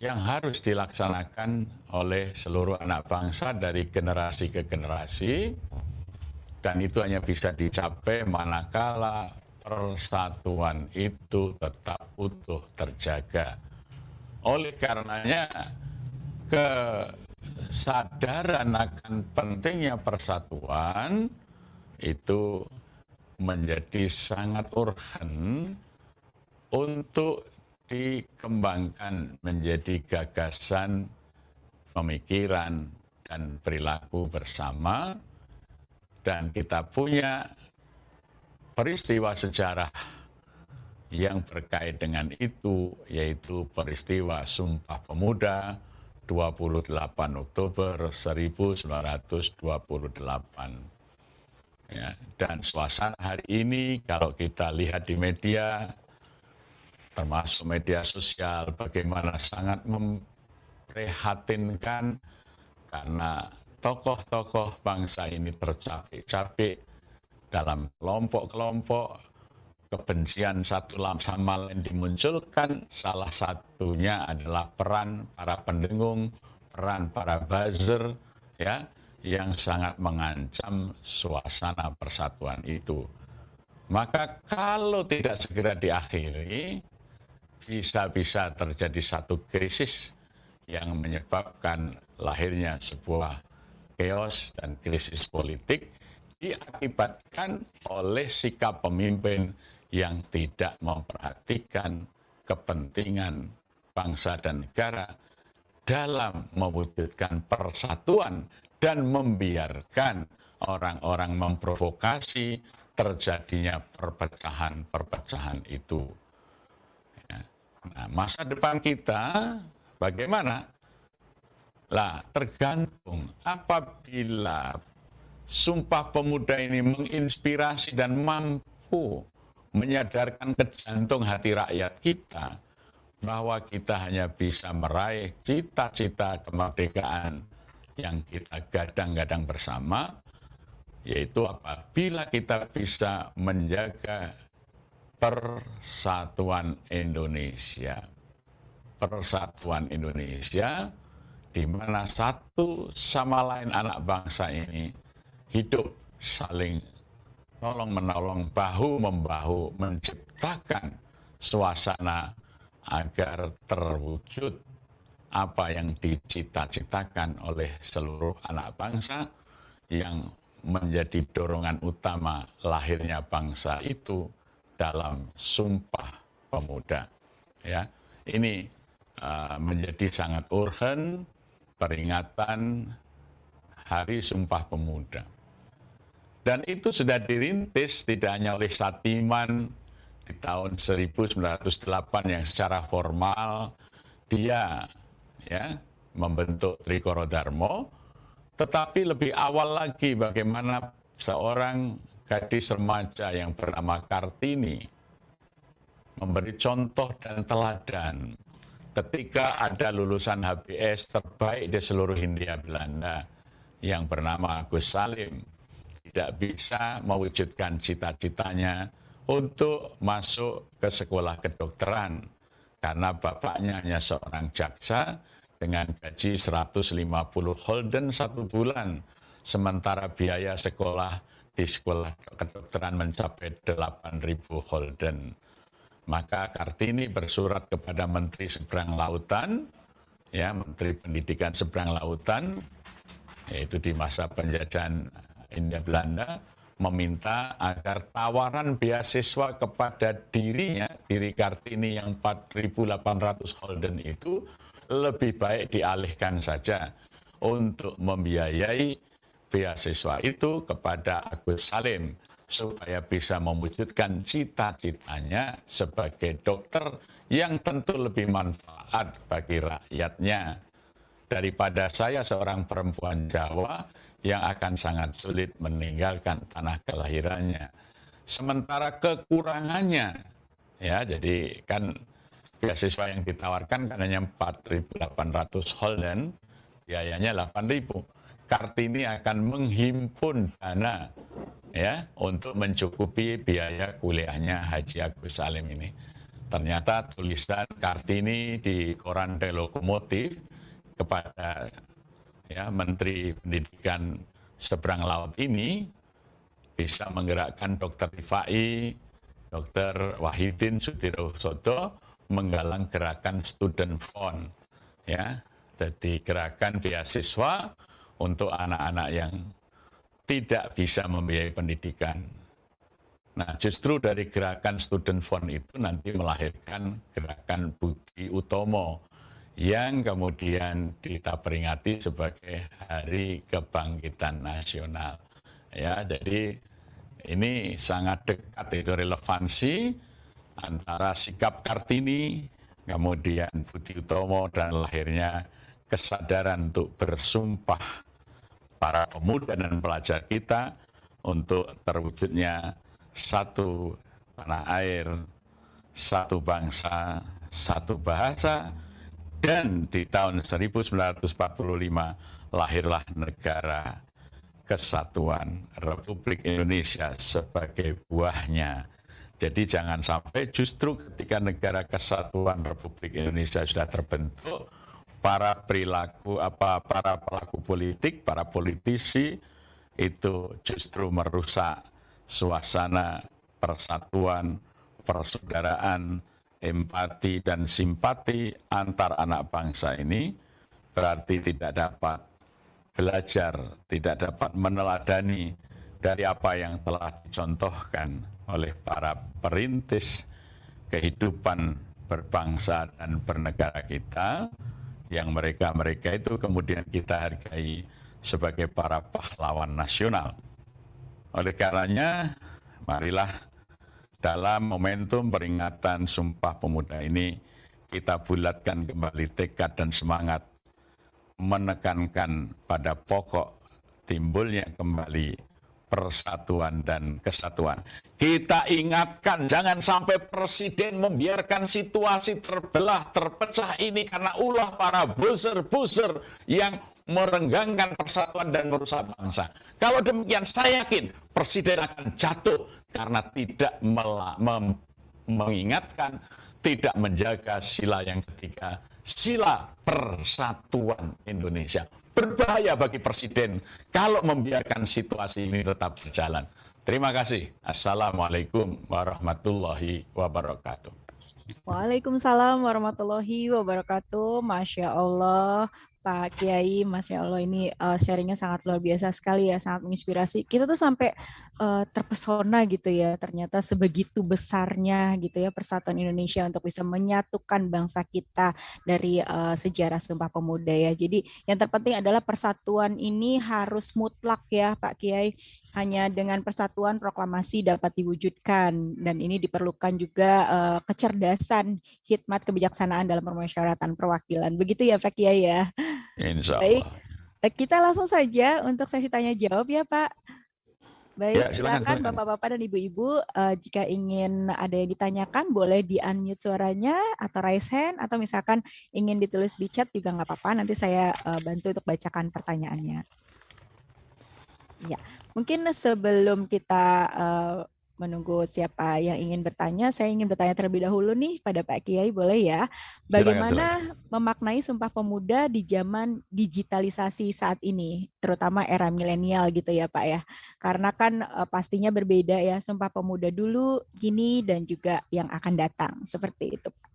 yang harus dilaksanakan oleh seluruh anak bangsa dari generasi ke generasi, dan itu hanya bisa dicapai manakala persatuan itu tetap utuh terjaga. Oleh karenanya, kesadaran akan pentingnya persatuan itu menjadi sangat urgen untuk dikembangkan menjadi gagasan, pemikiran, dan perilaku bersama. Dan kita punya peristiwa sejarah yang terkait dengan itu, yaitu peristiwa Sumpah Pemuda 28 Oktober 1928. Ya, dan suasana hari ini kalau kita lihat di media, termasuk media sosial, bagaimana sangat memprihatinkan karena tokoh-tokoh bangsa ini tercapek-capek dalam kelompok-kelompok, kebencian satu sama lain dimunculkan. Salah satunya adalah peran para pendengung, peran para buzzer, ya, yang sangat mengancam suasana persatuan itu. Maka kalau tidak segera diakhiri, bisa-bisa terjadi satu krisis yang menyebabkan lahirnya sebuah chaos dan krisis politik diakibatkan oleh sikap pemimpin yang tidak memperhatikan kepentingan bangsa dan negara dalam mewujudkan persatuan dan membiarkan orang-orang memprovokasi terjadinya perpecahan-perpecahan itu. Nah, masa depan kita bagaimana? Lah, tergantung apabila Sumpah Pemuda ini menginspirasi dan mampu menyadarkan ke jantung hati rakyat kita bahwa kita hanya bisa meraih cita-cita kemerdekaan yang kita gadang-gadang bersama, yaitu apabila kita bisa menjaga persatuan Indonesia. Persatuan Indonesia di mana satu sama lain anak bangsa ini hidup saling tolong-menolong, bahu-membahu, menciptakan suasana agar terwujud apa yang dicita-citakan oleh seluruh anak bangsa yang menjadi dorongan utama lahirnya bangsa itu dalam Sumpah Pemuda. Ya, ini menjadi sangat urgen peringatan Hari Sumpah Pemuda. Dan itu sudah dirintis tidak hanya oleh Satiman di tahun 1908 yang secara formal dia ya membentuk Trikoro Darmo, tetapi lebih awal lagi bagaimana seorang gadis remaja yang bernama Kartini memberi contoh dan teladan ketika ada lulusan HBS terbaik di seluruh Hindia Belanda yang bernama Agus Salim tidak bisa mewujudkan cita-citanya untuk masuk ke sekolah kedokteran karena bapaknya hanya seorang jaksa dengan gaji 150 Gulden 1 bulan, sementara biaya sekolah di sekolah kedokteran mencapai 8.000 Gulden. Maka Kartini bersurat kepada Menteri Seberang Lautan, ya Menteri Pendidikan Seberang Lautan, yaitu di masa penjajahan Hindia Belanda, meminta agar tawaran beasiswa kepada diri Kartini yang 4.800 Gulden itu lebih baik dialihkan saja untuk membiayai beasiswa itu kepada Agus Salim supaya bisa mewujudkan cita-citanya sebagai dokter yang tentu lebih manfaat bagi rakyatnya daripada saya seorang perempuan Jawa yang akan sangat sulit meninggalkan tanah kelahirannya. Sementara kekurangannya, ya jadi kan beasiswa yang ditawarkan kan hanya 4.800 Gulden, biayanya 8.000. Kartini akan menghimpun dana ya untuk mencukupi biaya kuliahnya Haji Agus Salim ini. ternyata tulisan Kartini di koran The Lokomotif kepada Menteri Pendidikan seberang laut ini bisa menggerakkan Dr. Rifai, Dr. Wahidin Sudirosodo menggalang gerakan Student Fund, jadi gerakan beasiswa untuk anak-anak yang tidak bisa membiayai pendidikan. Nah, justru dari gerakan Student Fund itu nanti melahirkan gerakan Budi Utomo yang kemudian kita peringati sebagai Hari Kebangkitan Nasional. Jadi ini sangat dekat itu relevansi antara sikap Kartini, kemudian Budi Utomo, dan lahirnya kesadaran untuk bersumpah para pemuda dan pelajar kita untuk terwujudnya satu tanah air, satu bangsa, satu bahasa, dan di tahun 1945 lahirlah negara Kesatuan Republik Indonesia sebagai buahnya. Jadi jangan sampai justru ketika negara Kesatuan Republik Indonesia sudah terbentuk, para pelaku politik, para politisi itu justru merusak suasana persatuan, persaudaraan, empati dan simpati antar anak bangsa ini, berarti tidak dapat belajar, tidak dapat meneladani dari apa yang telah dicontohkan oleh para perintis kehidupan berbangsa dan bernegara kita, yang mereka itu kemudian kita hargai sebagai para pahlawan nasional. Oleh karenanya, marilah dalam momentum peringatan Sumpah Pemuda ini kita bulatkan kembali tekad dan semangat menekankan pada pokok timbulnya kembali persatuan dan kesatuan. Kita ingatkan, jangan sampai presiden membiarkan situasi terbelah, terpecah ini karena ulah para buzzer-buzzer yang merenggangkan persatuan dan merusak bangsa. Kalau demikian, saya yakin presiden akan jatuh karena tidak mengingatkan, tidak menjaga sila yang ketiga, sila persatuan Indonesia. Berbahaya bagi presiden kalau membiarkan situasi ini tetap berjalan. Terima kasih. Assalamualaikum warahmatullahi wabarakatuh. Waalaikumsalam warahmatullahi wabarakatuh. Masya Allah, Pak Kiai, Masya Allah, ini sharingnya sangat luar biasa sekali ya, sangat menginspirasi. Kita tuh sampai terpesona gitu ya, ternyata sebegitu besarnya gitu ya persatuan Indonesia untuk bisa menyatukan bangsa kita dari sejarah Sumpah Pemuda ya. Jadi yang terpenting adalah persatuan ini harus mutlak ya Pak Kiai. Hanya dengan persatuan proklamasi dapat diwujudkan, dan ini diperlukan juga kecerdasan, hikmat, kebijaksanaan dalam permusyawaratan perwakilan. Begitu ya Pak Kiai ya. Insya Baik, Allah. kita langsung saja untuk sesi tanya jawab ya Pak. Baik, Ya, silakan. Bapak-bapak dan Ibu-ibu, jika ingin ada yang ditanyakan boleh di-unmute suaranya atau raise hand, atau misalkan ingin ditulis di chat juga nggak apa-apa, nanti saya bantu untuk bacakan pertanyaannya. Ya, mungkin sebelum kita menunggu siapa yang ingin bertanya, saya ingin bertanya terlebih dahulu nih pada Pak Kiai, boleh ya? Bagaimana memaknai Sumpah Pemuda di zaman digitalisasi saat ini, terutama era milenial gitu ya Pak ya? Karena kan pastinya berbeda ya Sumpah Pemuda dulu, kini, dan juga yang akan datang, seperti itu Pak.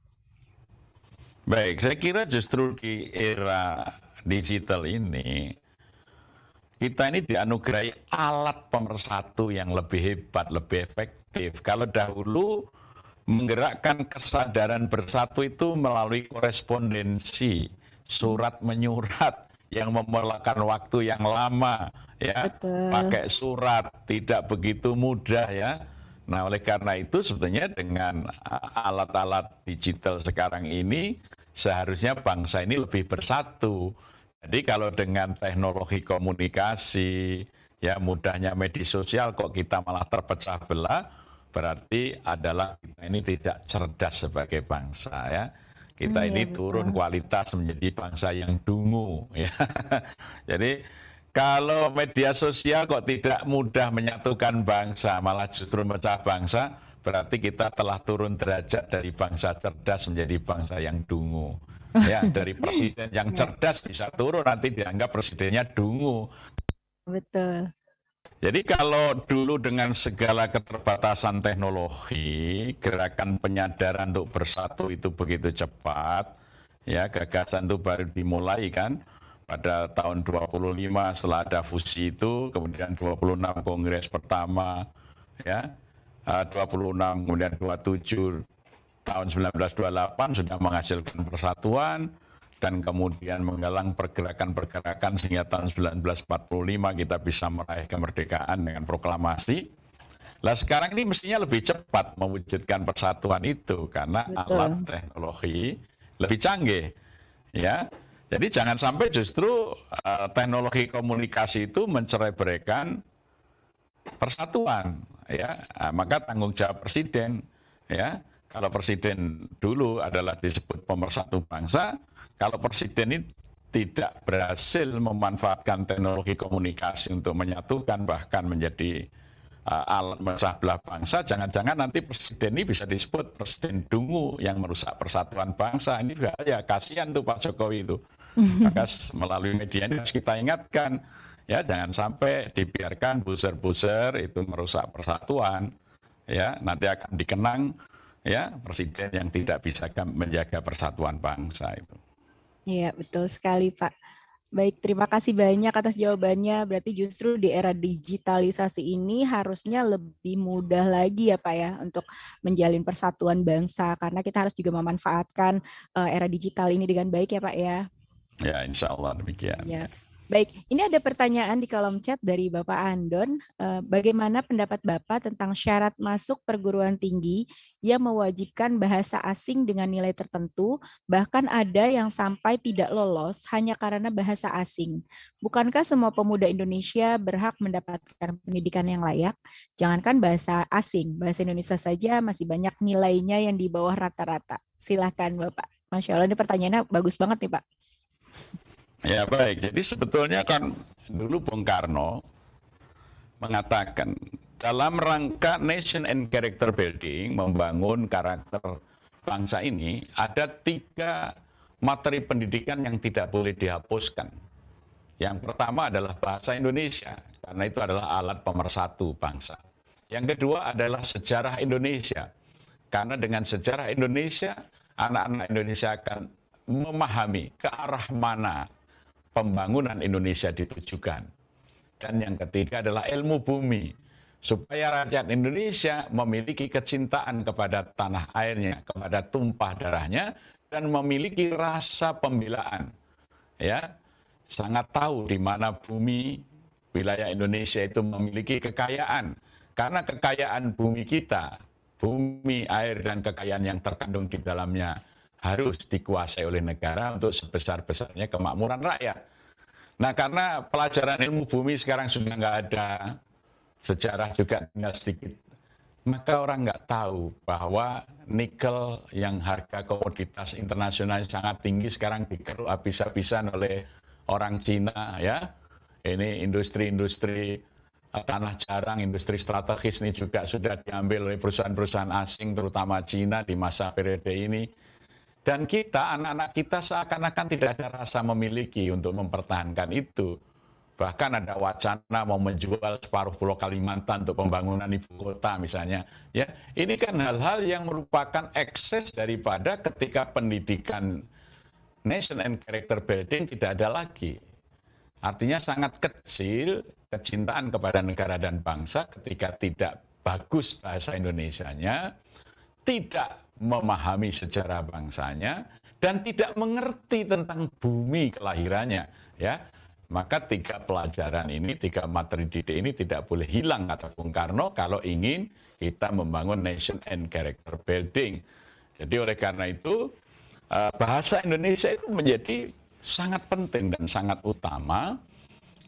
Baik, saya kira justru di era digital ini, kita ini dianugerahi alat pemersatu yang lebih hebat, lebih efektif. Kalau dahulu menggerakkan kesadaran bersatu itu melalui korespondensi, surat menyurat yang memerlukan waktu yang lama, ya. Betul. Pakai surat tidak begitu mudah ya. Nah, oleh karena itu sebetulnya dengan alat-alat digital sekarang ini seharusnya bangsa ini lebih bersatu. Jadi kalau dengan teknologi komunikasi, ya mudahnya media sosial kok kita malah terpecah belah, berarti adalah kita ini tidak cerdas sebagai bangsa ya. Kita ini turun kualitas menjadi bangsa yang dungu ya. Jadi kalau media sosial kok tidak mudah menyatukan bangsa, malah justru memecah bangsa, berarti kita telah turun derajat dari bangsa cerdas menjadi bangsa yang dungu. Ya, dari presiden yang cerdas bisa turun, nanti dianggap presidennya dungu. Betul. Jadi kalau dulu dengan segala keterbatasan teknologi, gerakan penyadaran untuk bersatu itu begitu cepat, ya gagasan itu baru dimulai kan pada tahun 25 setelah ada fusi itu, kemudian 26 kongres pertama, ya 26 kemudian 27 tahun 1928 sudah menghasilkan persatuan, dan kemudian menggalang pergerakan-pergerakan sehingga tahun 1945 kita bisa meraih kemerdekaan dengan proklamasi. Lah sekarang ini mestinya lebih cepat mewujudkan persatuan itu karena alat teknologi lebih canggih, ya. Jadi jangan sampai justru teknologi komunikasi itu mencerai-beraikan persatuan, ya. Maka tanggung jawab presiden, ya. Kalau presiden dulu adalah disebut pemersatu bangsa, kalau presiden ini tidak berhasil memanfaatkan teknologi komunikasi untuk menyatukan bahkan menjadi alat memecah belah bangsa, jangan-jangan nanti presiden ini bisa disebut presiden dungu yang merusak persatuan bangsa. Ini bahaya, kasihan tuh Pak Jokowi itu. Maka melalui media ini harus kita ingatkan, ya jangan sampai dibiarkan buzzer-buzzer itu merusak persatuan, ya nanti akan dikenang ya presiden yang tidak bisa menjaga persatuan bangsa itu. Iya, betul sekali, Pak. Baik, terima kasih banyak atas jawabannya. Berarti justru di era digitalisasi ini harusnya lebih mudah lagi ya, Pak ya, untuk menjalin persatuan bangsa. Karena kita harus juga memanfaatkan era digital ini dengan baik ya, Pak ya. Ya, insya Allah demikian. Ya. Baik, ini ada pertanyaan di kolom chat dari Bapak Andon. Bagaimana pendapat Bapak tentang syarat masuk perguruan tinggi yang mewajibkan bahasa asing dengan nilai tertentu, bahkan ada yang sampai tidak lolos hanya karena bahasa asing? Bukankah semua pemuda Indonesia berhak mendapatkan pendidikan yang layak? Jangankan bahasa asing, bahasa Indonesia saja masih banyak nilainya yang di bawah rata-rata. Silakan Bapak. Masya Allah, ini pertanyaannya bagus banget nih Pak. Ya baik, jadi sebetulnya kan dulu Bung Karno mengatakan dalam rangka nation and character building, membangun karakter bangsa ini, ada 3 materi pendidikan yang tidak boleh dihapuskan. Yang pertama adalah bahasa Indonesia, karena itu adalah alat pemersatu bangsa. Yang kedua adalah sejarah Indonesia, karena dengan sejarah Indonesia, anak-anak Indonesia akan memahami ke arah mana pembangunan Indonesia ditujukan. Dan yang ketiga adalah ilmu bumi, supaya rakyat Indonesia memiliki kecintaan kepada tanah airnya, kepada tumpah darahnya, dan memiliki rasa pembelaan. Ya, sangat tahu di mana bumi wilayah Indonesia itu memiliki kekayaan. Karena kekayaan bumi kita, bumi, air, dan kekayaan yang terkandung di dalamnya harus dikuasai oleh negara untuk sebesar-besarnya kemakmuran rakyat. Nah, karena pelajaran ilmu bumi sekarang sudah nggak ada, sejarah juga tinggal sedikit, maka orang nggak tahu bahwa nikel yang harga komoditas internasional sangat tinggi sekarang dikeruk habis-habisan oleh orang Cina, ya. Ini industri-industri tanah jarang, industri strategis ini juga sudah diambil oleh perusahaan-perusahaan asing, terutama Cina di masa periode ini. Dan kita, anak-anak kita seakan-akan tidak ada rasa memiliki untuk mempertahankan itu. Bahkan ada wacana mau menjual separuh pulau Kalimantan untuk pembangunan ibu kota misalnya. Ya, ini kan hal-hal yang merupakan ekses daripada ketika pendidikan nation and character building tidak ada lagi. Artinya sangat kecil kecintaan kepada negara dan bangsa ketika tidak bagus bahasa Indonesianya, tidak memahami sejarah bangsanya, dan tidak mengerti tentang bumi kelahirannya, ya. Maka 3 pelajaran ini, 3 materi didik ini tidak boleh hilang, kata Bung Karno, kalau ingin kita membangun nation and character building. Jadi oleh karena itu, bahasa Indonesia itu menjadi sangat penting dan sangat utama.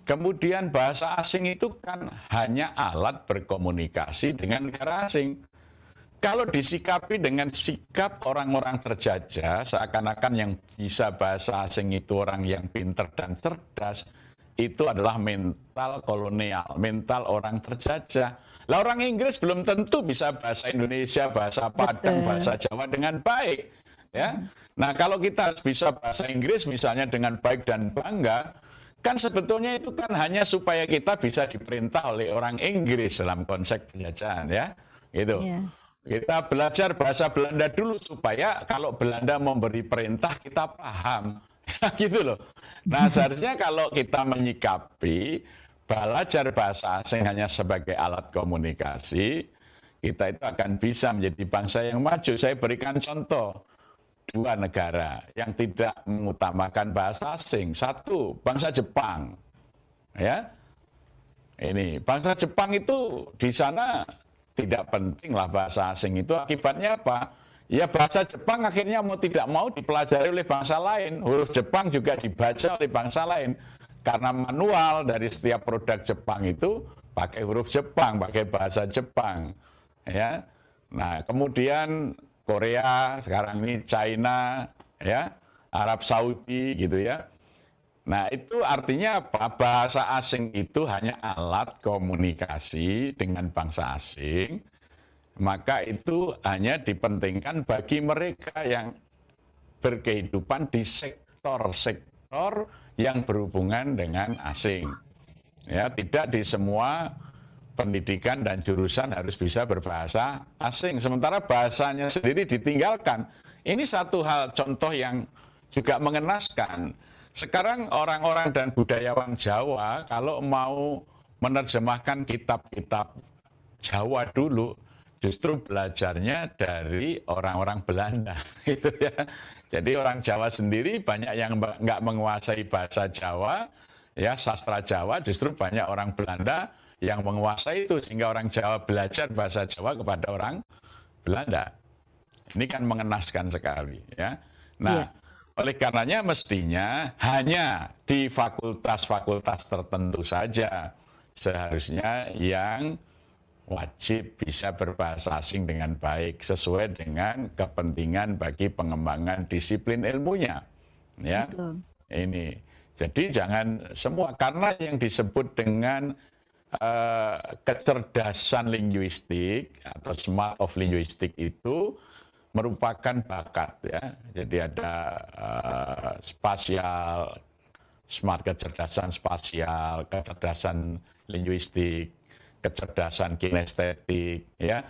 Kemudian bahasa asing itu kan hanya alat berkomunikasi dengan negara asing. Kalau disikapi dengan sikap orang-orang terjajah, seakan-akan yang bisa bahasa asing itu orang yang pintar dan cerdas, itu adalah mental kolonial, mental orang terjajah. Lah orang Inggris belum tentu bisa bahasa Indonesia, bahasa Padang, bahasa Jawa dengan baik. Ya, nah kalau kita bisa bahasa Inggris misalnya dengan baik dan bangga, kan sebetulnya itu kan hanya supaya kita bisa diperintah oleh orang Inggris dalam konsep penjajahan, ya, gitu. Yeah. Kita belajar bahasa Belanda dulu supaya kalau Belanda memberi perintah kita paham, gitu loh. Nah seharusnya kalau kita menyikapi belajar bahasa asing hanya sebagai alat komunikasi, kita itu akan bisa menjadi bangsa yang maju. Saya berikan contoh 2 negara yang tidak mengutamakan bahasa asing. 1, bangsa Jepang, ya. Ini bangsa Jepang itu di sana tidak penting lah bahasa asing itu, akibatnya apa? Ya bahasa Jepang akhirnya mau tidak mau dipelajari oleh bangsa lain, huruf Jepang juga dibaca oleh bangsa lain, karena manual dari setiap produk Jepang itu pakai huruf Jepang, pakai bahasa Jepang, ya. Nah kemudian Korea, sekarang ini China, ya, Arab Saudi gitu ya. Nah itu artinya apa? Bahasa asing itu hanya alat komunikasi dengan bangsa asing, maka itu hanya dipentingkan bagi mereka yang berkehidupan di sektor-sektor yang berhubungan dengan asing. Ya, tidak di semua pendidikan dan jurusan harus bisa berbahasa asing, sementara bahasanya sendiri ditinggalkan. Ini satu hal contoh yang juga mengenaskan. Sekarang orang-orang dan budayawan Jawa kalau mau menerjemahkan kitab-kitab Jawa dulu, justru belajarnya dari orang-orang Belanda, gitu ya. Jadi orang Jawa sendiri banyak yang nggak menguasai bahasa Jawa, ya sastra Jawa, justru banyak orang Belanda yang menguasai itu, sehingga orang Jawa belajar bahasa Jawa kepada orang Belanda. Ini kan mengenaskan sekali, ya. Nah, oleh karenanya mestinya hanya di fakultas-fakultas tertentu saja seharusnya yang wajib bisa berbahasa asing dengan baik sesuai dengan kepentingan bagi pengembangan disiplin ilmunya, ya. Betul. Ini jadi jangan semua, karena yang disebut dengan kecerdasan linguistik atau smart of linguistik itu merupakan bakat, ya. Jadi ada spasial, smart kecerdasan spasial, kecerdasan linguistik, kecerdasan kinestetik, ya,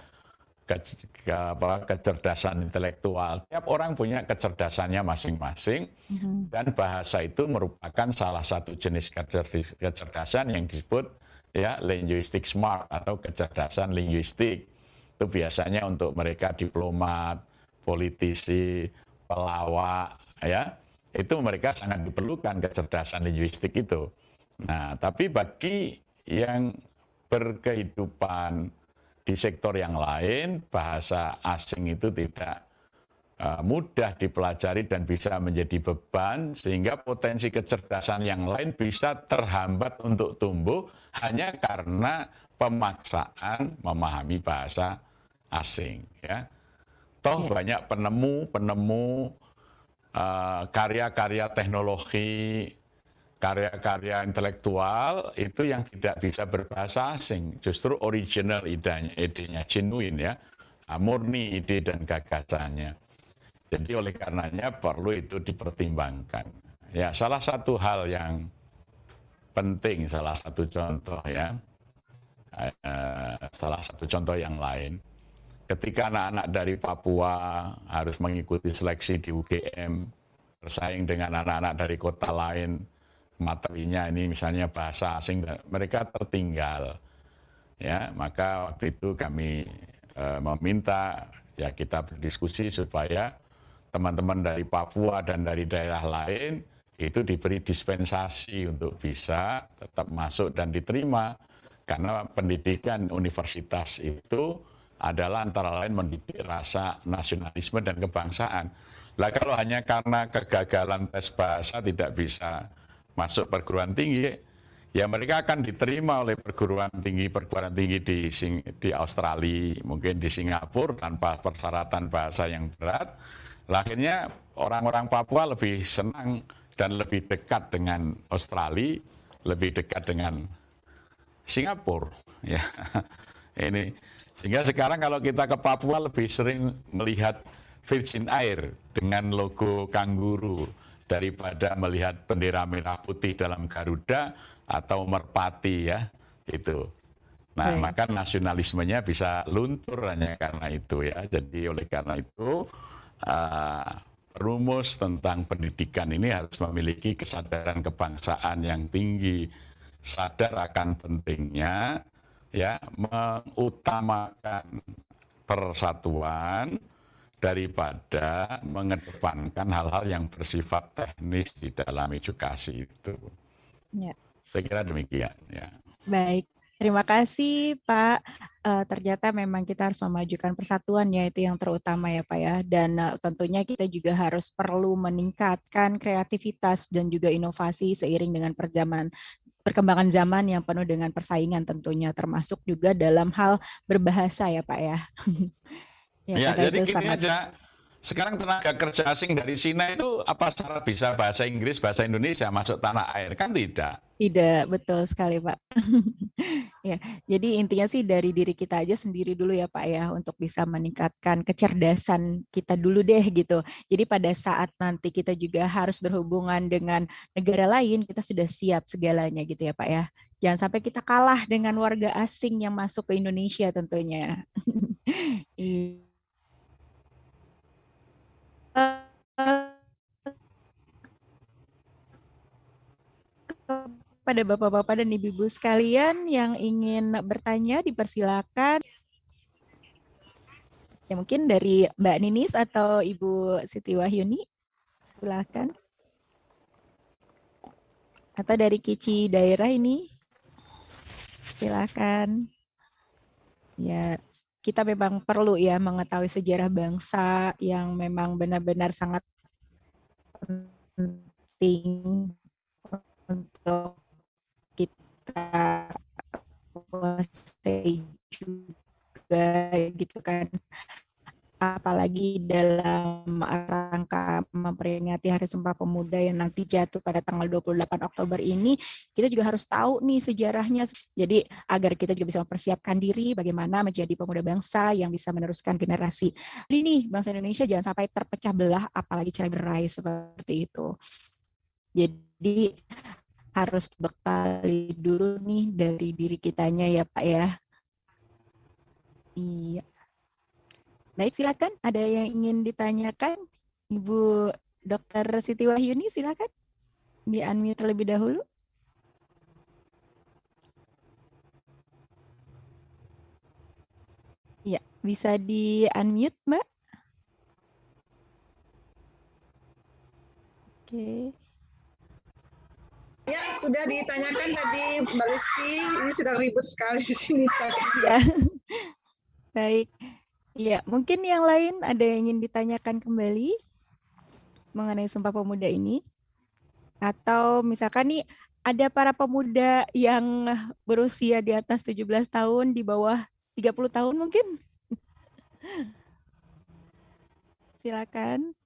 kecerdasan intelektual. Tiap orang punya kecerdasannya masing-masing, dan bahasa itu merupakan salah satu jenis kecerdasan yang disebut ya linguistic smart atau kecerdasan linguistik. Itu biasanya untuk mereka diplomat, politisi, pelawak, ya. Itu mereka sangat diperlukan kecerdasan linguistik itu. Nah, tapi bagi yang berkehidupan di sektor yang lain, bahasa asing itu tidak mudah dipelajari dan bisa menjadi beban, sehingga potensi kecerdasan yang lain bisa terhambat untuk tumbuh hanya karena pemaksaan memahami bahasa asing, ya. Toh banyak penemu-penemu karya-karya teknologi, karya-karya intelektual itu yang tidak bisa berbahasa asing, justru original idenya genuine, ya, murni ide dan gagasannya. Jadi oleh karenanya perlu itu dipertimbangkan. Ya, salah satu hal yang penting, salah satu contoh, ya, salah satu contoh yang lain, ketika anak-anak dari Papua harus mengikuti seleksi di UGM, bersaing dengan anak-anak dari kota lain, materinya ini misalnya bahasa asing, mereka tertinggal. Ya, maka waktu itu kami meminta, ya, kita berdiskusi supaya teman-teman dari Papua dan dari daerah lain itu diberi dispensasi untuk bisa tetap masuk dan diterima, karena pendidikan universitas itu adalah antara lain mendidik rasa nasionalisme dan kebangsaan. Lah kalau hanya karena kegagalan tes bahasa tidak bisa masuk perguruan tinggi, ya mereka akan diterima oleh perguruan tinggi di Australia, mungkin di Singapura tanpa persyaratan bahasa yang berat. Lah akhirnya orang-orang Papua lebih senang dan lebih dekat dengan Australia, lebih dekat dengan Singapura, ya. Ini sehingga sekarang kalau kita ke Papua lebih sering melihat Virgin Air dengan logo kanguru daripada melihat bendera merah putih dalam Garuda atau merpati, ya, itu. Nah, maka nasionalismenya bisa luntur hanya karena itu, ya. Jadi oleh karena itu rumus tentang pendidikan ini harus memiliki kesadaran kebangsaan yang tinggi, sadar akan pentingnya, ya, mengutamakan persatuan daripada mengedepankan hal-hal yang bersifat teknis di dalam edukasi itu. Ya. Saya kira demikian, ya. Baik, terima kasih Pak. Ternyata memang kita harus memajukan persatuan, ya, itu yang terutama ya Pak ya. Dan tentunya kita juga harus perlu meningkatkan kreativitas dan juga inovasi seiring dengan perkembangan zaman yang penuh dengan persaingan tentunya, termasuk juga dalam hal berbahasa ya Pak ya. Ya, jadi gini aja. Sekarang tenaga kerja asing dari Cina itu apa syarat bisa bahasa Inggris, bahasa Indonesia masuk tanah air? Kan tidak. Tidak, betul sekali Pak. Ya, jadi intinya sih dari diri kita aja sendiri dulu ya Pak ya, untuk bisa meningkatkan kecerdasan kita dulu deh gitu. Jadi pada saat nanti kita juga harus berhubungan dengan negara lain, kita sudah siap segalanya gitu ya Pak ya. Jangan sampai kita kalah dengan warga asing yang masuk ke Indonesia tentunya. Pada bapak-bapak dan ibu-ibu sekalian yang ingin bertanya, dipersilakan. Ya, mungkin dari Mbak Ninis atau Ibu Siti Wahyuni, silakan. Atau dari Kici daerah ini, silakan. Ya, kita memang perlu ya mengetahui sejarah bangsa yang memang benar-benar sangat penting untuk kita kuasai juga gitu kan, apalagi dalam rangka memperingati Hari Sumpah Pemuda yang nanti jatuh pada tanggal 28 Oktober ini, kita juga harus tahu nih sejarahnya. Jadi agar kita juga bisa mempersiapkan diri bagaimana menjadi pemuda bangsa yang bisa meneruskan generasi. Ini bangsa Indonesia jangan sampai terpecah belah, apalagi cerai berai seperti itu. Jadi harus bekali dulu nih dari diri kitanya ya Pak ya. Iya. Baik, silakan. Ada yang ingin ditanyakan? Ibu Dr. Siti Wahyuni, silakan. Di-unmute terlebih dahulu. Ya, bisa di-unmute, Mbak. Oke. Ya, sudah ditanyakan tadi Mbak Listi, ini sudah ribut sekali di sini. Ya. Baik. Ya, mungkin yang lain ada yang ingin ditanyakan kembali mengenai Sumpah Pemuda ini? Atau misalkan nih ada para pemuda yang berusia di atas 17 tahun, di bawah 30 tahun mungkin? Silakan.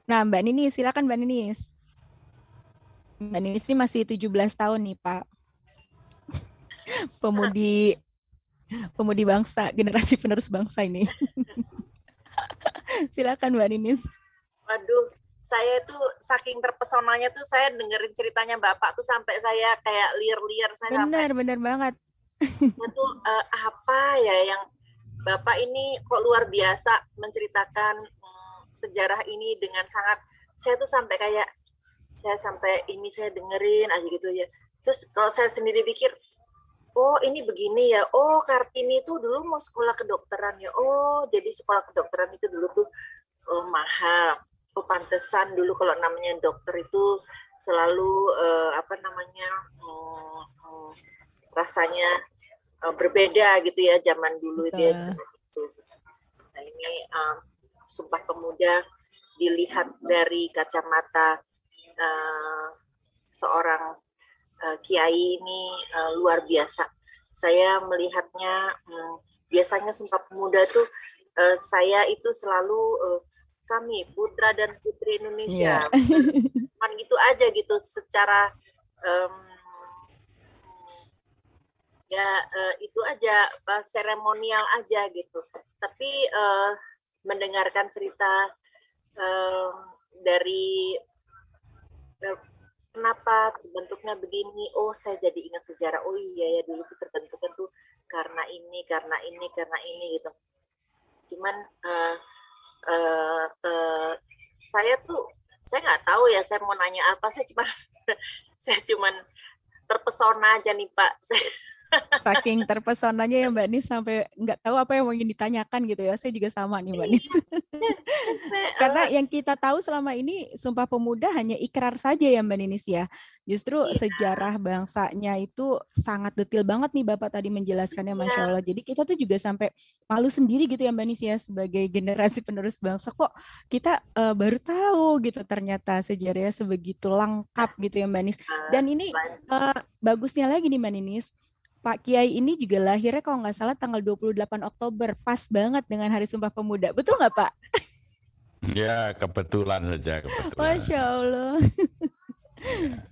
Nah, Mbak Ninis, silakan Mbak Ninis. Mbak Ninis ini masih 17 tahun nih, Pak. Pemudi bangsa, generasi penerus bangsa ini. Silakan Mbak Ninis. Waduh, saya tuh saking terpesonanya tuh saya dengerin ceritanya Bapak tuh sampai saya kayak liar-liar. Benar banget. Itu apa ya yang Bapak ini kok luar biasa menceritakan sejarah ini dengan sangat, saya tuh sampai kayak, saya dengerin aja gitu ya. Terus kalau saya sendiri pikir, oh ini begini ya, oh Kartini tuh dulu mau sekolah kedokteran ya, oh jadi sekolah kedokteran itu dulu tuh mahal, oh pantesan dulu kalau namanya dokter itu selalu rasanya berbeda gitu ya zaman dulu dia. Nah ini Sumpah Pemuda dilihat dari kacamata seorang kiai ini luar biasa. Saya melihatnya biasanya Sumpah Pemuda tuh saya itu selalu kami putra dan putri Indonesia, gitu aja gitu secara em, ya itu aja seremonial aja gitu. Tapi mendengarkan cerita dari kenapa bentuknya begini, oh saya jadi ingat sejarah, oh iya ya dulu tuh terbentuknya tuh karena ini gitu. Cuman saya nggak tahu ya, saya mau nanya apa, saya cuman terpesona aja nih Pak. Saking terpesonanya ya Mbak Nis sampai nggak tahu apa yang mau ingin ditanyakan gitu ya. Saya juga sama nih Mbak Nis. Karena yang kita tahu selama ini Sumpah Pemuda hanya ikrar saja ya Mbak Ninis ya. Justru sejarah bangsanya itu sangat detail banget nih Bapak tadi menjelaskannya, Masya Allah. Jadi kita tuh juga sampai malu sendiri gitu ya Mbak Nis ya, sebagai generasi penerus bangsa kok kita baru tahu gitu ternyata sejarahnya sebegitu lengkap gitu ya Mbak Nis. Dan ini bagusnya lagi nih Mbak Ninis, Pak Kiai ini juga lahirnya kalau nggak salah tanggal 28 Oktober, pas banget dengan Hari Sumpah Pemuda. Betul nggak Pak? Ya, kebetulan saja, kebetulan. Masya Allah.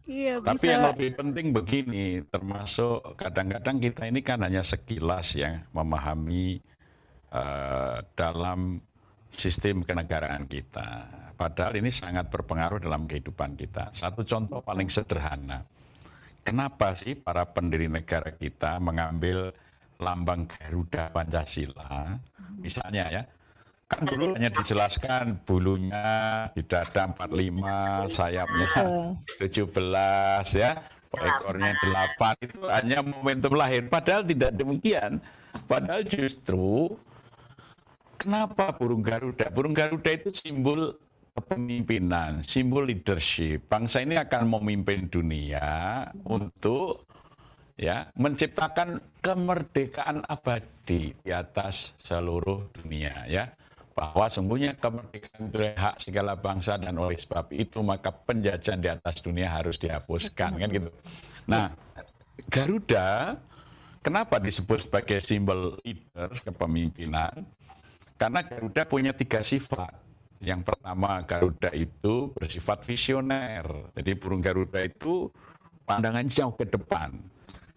Iya, Tapi bisa. yang lebih penting begini, termasuk kadang-kadang kita ini kan hanya sekilas ya memahami dalam sistem kenegaraan kita. Padahal ini sangat berpengaruh dalam kehidupan kita. Satu contoh paling sederhana. Kenapa sih para pendiri negara kita mengambil lambang Garuda Pancasila? Misalnya ya, kan dulu hanya dijelaskan bulunya di dada 45, sayapnya 17 ya, ekornya 8, itu hanya momentum lahir. Padahal tidak demikian. Padahal justru kenapa burung Garuda? Burung Garuda itu simbol kepemimpinan, simbol leadership. Bangsa ini akan memimpin dunia untuk ya menciptakan kemerdekaan abadi di atas seluruh dunia ya. Bahwa sungguhnya kemerdekaan itu hak segala bangsa dan oleh sebab itu maka penjajahan di atas dunia harus dihapuskan kan gitu. Nah, Garuda kenapa disebut sebagai simbol leader kepemimpinan? Karena Garuda punya 3 sifat. Yang pertama, Garuda itu bersifat visioner. Jadi burung Garuda itu pandangan jauh ke depan.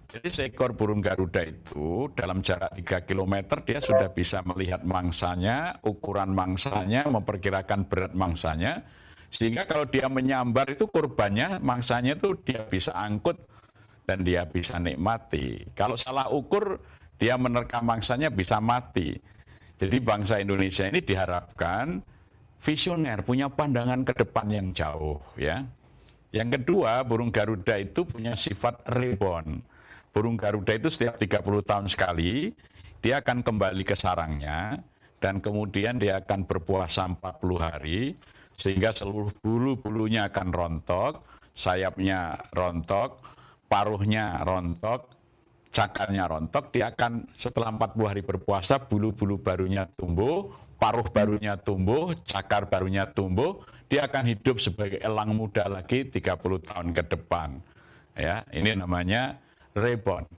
Jadi seekor burung Garuda itu dalam jarak 3 km dia sudah bisa melihat mangsanya, ukuran mangsanya, memperkirakan berat mangsanya. Sehingga kalau dia menyambar itu kurbannya, mangsanya itu dia bisa angkut dan dia bisa nikmati. Kalau salah ukur, dia menerkam mangsanya bisa mati. Jadi bangsa Indonesia ini diharapkan visioner, punya pandangan ke depan yang jauh ya. Yang kedua, burung Garuda itu punya sifat reborn. Burung Garuda itu setiap 30 tahun sekali, dia akan kembali ke sarangnya, dan kemudian dia akan berpuasa 40 hari, sehingga seluruh bulu-bulunya akan rontok, sayapnya rontok, paruhnya rontok, cakarnya rontok, dia akan setelah 40 hari berpuasa, bulu-bulu barunya tumbuh, paruh barunya tumbuh, cakar barunya tumbuh, dia akan hidup sebagai elang muda lagi 30 tahun ke depan. Ya, ini namanya reborn.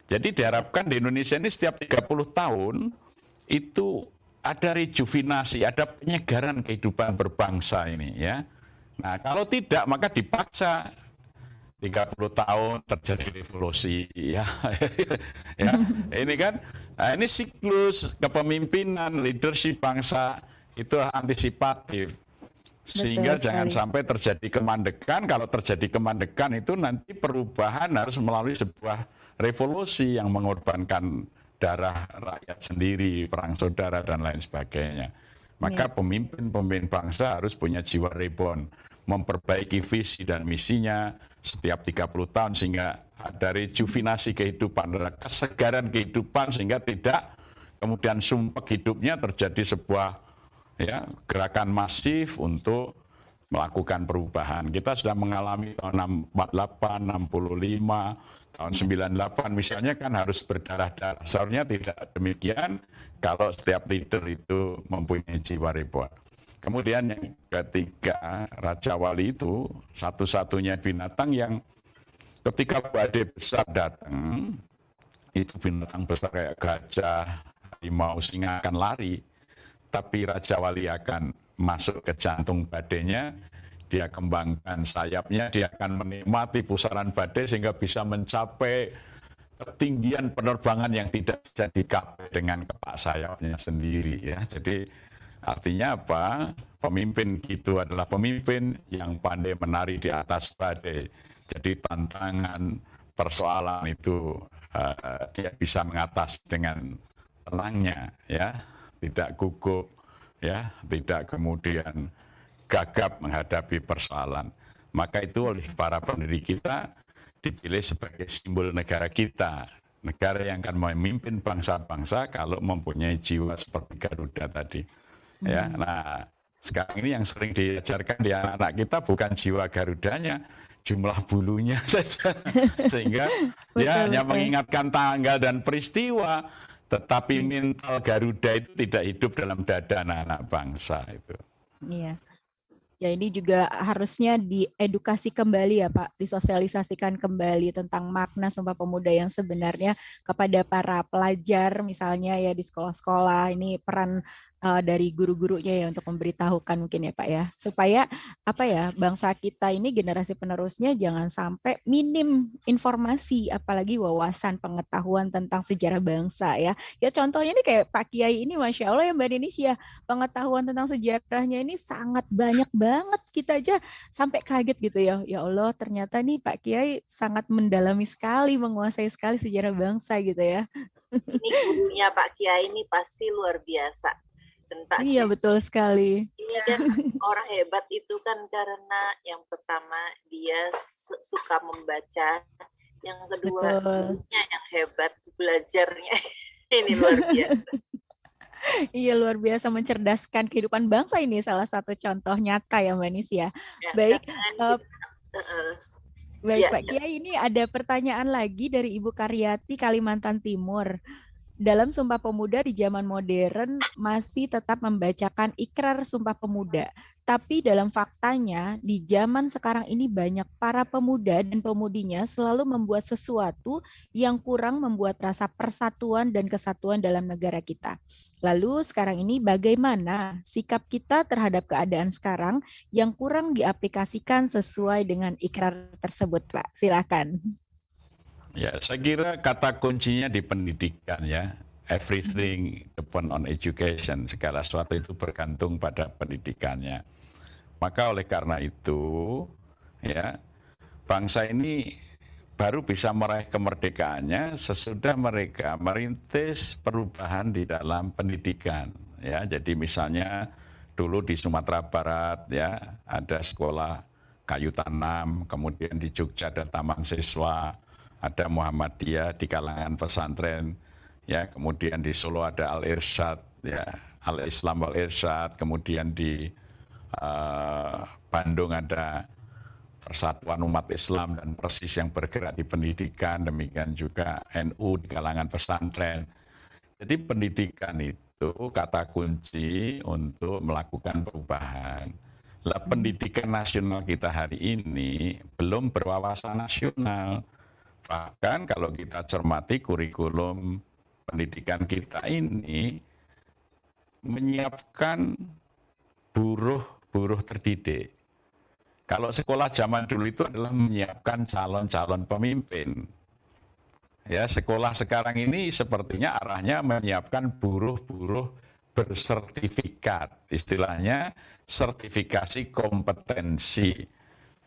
Jadi diharapkan di Indonesia ini setiap 30 tahun itu ada rejuvenasi, ada penyegaran kehidupan berbangsa ini ya. Nah, kalau tidak maka dipaksa 30 tahun terjadi revolusi ya. Ya, ini kan ini siklus kepemimpinan leadership bangsa itu antisipatif. Sehingga jangan sampai terjadi kemandekan. Kalau terjadi kemandekan itu nanti perubahan harus melalui sebuah revolusi yang mengorbankan darah rakyat sendiri, perang saudara dan lain sebagainya. Maka pemimpin-pemimpin bangsa harus punya jiwa reborn, memperbaiki visi dan misinya setiap 30 tahun sehingga ada rejuvenasi kehidupan, ada kesegaran kehidupan sehingga tidak kemudian sumpek hidupnya terjadi sebuah ya gerakan masif untuk melakukan perubahan. Kita sudah mengalami tahun 48, 65, tahun 98 misalnya kan harus berdarah-darah. Seharusnya tidak demikian kalau setiap leader itu mempunyai jiwa reborn. Kemudian yang ketiga, Raja Wali itu satu-satunya binatang yang ketika badai besar datang, itu binatang besar kayak gajah, harimau, singa akan lari. Tapi Raja Wali akan masuk ke jantung badainya, dia kembangkan sayapnya, dia akan menikmati pusaran badai sehingga bisa mencapai ketinggian penerbangan yang tidak bisa dicapai dengan kepak sayapnya sendiri ya. Jadi artinya apa? Pemimpin itu adalah pemimpin yang pandai menari di atas badai. Jadi tantangan persoalan itu dia bisa mengatasi dengan tenangnya ya, tidak gugup ya, tidak kemudian gagap menghadapi persoalan. Maka itu oleh para pendiri kita dipilih sebagai simbol negara kita, negara yang akan memimpin bangsa-bangsa kalau mempunyai jiwa seperti Garuda tadi. Ya, nah sekarang ini yang sering diajarkan di anak-anak kita bukan jiwa Garudanya, jumlah bulunya saja, sehingga dia hanya mengingatkan tanggal dan peristiwa, tetapi mental Garuda itu tidak hidup dalam dada anak-anak bangsa itu. Iya. Ya ini juga harusnya diedukasi kembali ya Pak, disosialisasikan kembali tentang makna Sumpah Pemuda yang sebenarnya kepada para pelajar misalnya ya di sekolah-sekolah. Ini peran dari guru-gurunya ya untuk memberitahukan mungkin ya Pak ya, supaya apa ya bangsa kita ini generasi penerusnya jangan sampai minim informasi apalagi wawasan pengetahuan tentang sejarah bangsa ya. Ya contohnya ini kayak Pak Kiai ini Masya Allah ya Mbak Indonesia, pengetahuan tentang sejarahnya ini sangat banyak banget, kita aja sampai kaget gitu ya. Ya Allah ternyata nih Pak Kiai sangat mendalami sekali, menguasai sekali sejarah bangsa gitu ya. Ini gurunya Pak Kiai ini pasti luar biasa. Dan Pak Iya Kiai, betul sekali. ini kan orang hebat itu kan karena yang pertama dia suka membaca, yang kedua gurunya yang hebat, belajarnya ini luar biasa. Iya luar biasa, mencerdaskan kehidupan bangsa, ini salah satu contoh nyata ya Mbak Nis ya. Baik, baik Pak Kiai, ini ada pertanyaan lagi dari Ibu Karyati Kalimantan Timur. Dalam Sumpah Pemuda di zaman modern masih tetap membacakan ikrar Sumpah Pemuda. Tapi dalam faktanya di zaman sekarang ini banyak para pemuda dan pemudinya selalu membuat sesuatu yang kurang membuat rasa persatuan dan kesatuan dalam negara kita. Lalu sekarang ini bagaimana sikap kita terhadap keadaan sekarang yang kurang diaplikasikan sesuai dengan ikrar tersebut, Pak? Silakan. Ya, saya kira kata kuncinya di pendidikan ya. Everything depend on education. Segala sesuatu itu bergantung pada pendidikannya. Maka oleh karena itu, ya, bangsa ini baru bisa meraih kemerdekaannya sesudah mereka merintis perubahan di dalam pendidikan. Ya, jadi misalnya dulu di Sumatera Barat ya ada sekolah kayu tanam, kemudian di Jogja ada Taman Siswa, ada Muhammadiyah di kalangan pesantren, ya, kemudian di Solo ada Al-Irsyad, ya, Al-Islam Wal-Irsyad, kemudian di Bandung ada Persatuan Umat Islam dan Persis yang bergerak di pendidikan, demikian juga NU di kalangan pesantren. Jadi pendidikan itu kata kunci untuk melakukan perubahan. Lah pendidikan nasional kita hari ini belum berwawasan nasional. Bahkan kalau kita cermati kurikulum pendidikan kita ini menyiapkan buruh terdidik. Kalau sekolah zaman dulu itu adalah menyiapkan calon-calon pemimpin. Ya, sekolah sekarang ini sepertinya arahnya menyiapkan buruh-buruh bersertifikat. Istilahnya sertifikasi kompetensi.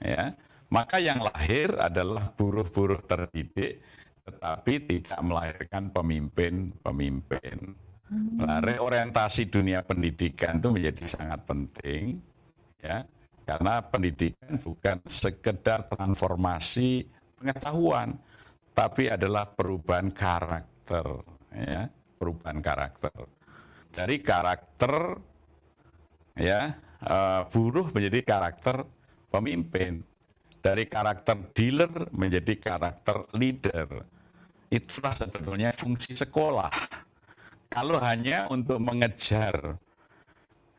Ya. Maka yang lahir adalah buruh-buruh terdidik, tetapi tidak melahirkan pemimpin-pemimpin. Nah, reorientasi dunia pendidikan itu menjadi sangat penting, ya, karena pendidikan bukan sekedar transformasi pengetahuan, tapi adalah perubahan karakter, ya, perubahan karakter. Dari karakter, ya, buruh menjadi karakter pemimpin. Dari karakter dealer menjadi karakter leader. Itulah sebetulnya fungsi sekolah. Kalau hanya untuk mengejar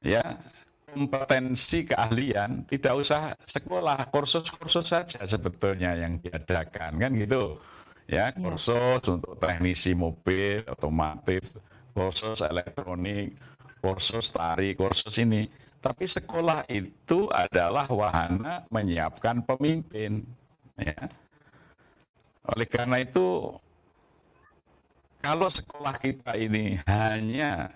ya kompetensi keahlian, tidak usah sekolah, kursus-kursus saja sebetulnya yang diadakan, kan gitu. Ya, kursus untuk teknisi mobil, otomotif, kursus elektronik, kursus tari, kursus ini. Tapi sekolah itu adalah wahana menyiapkan pemimpin. Ya. Oleh karena itu, kalau sekolah kita ini hanya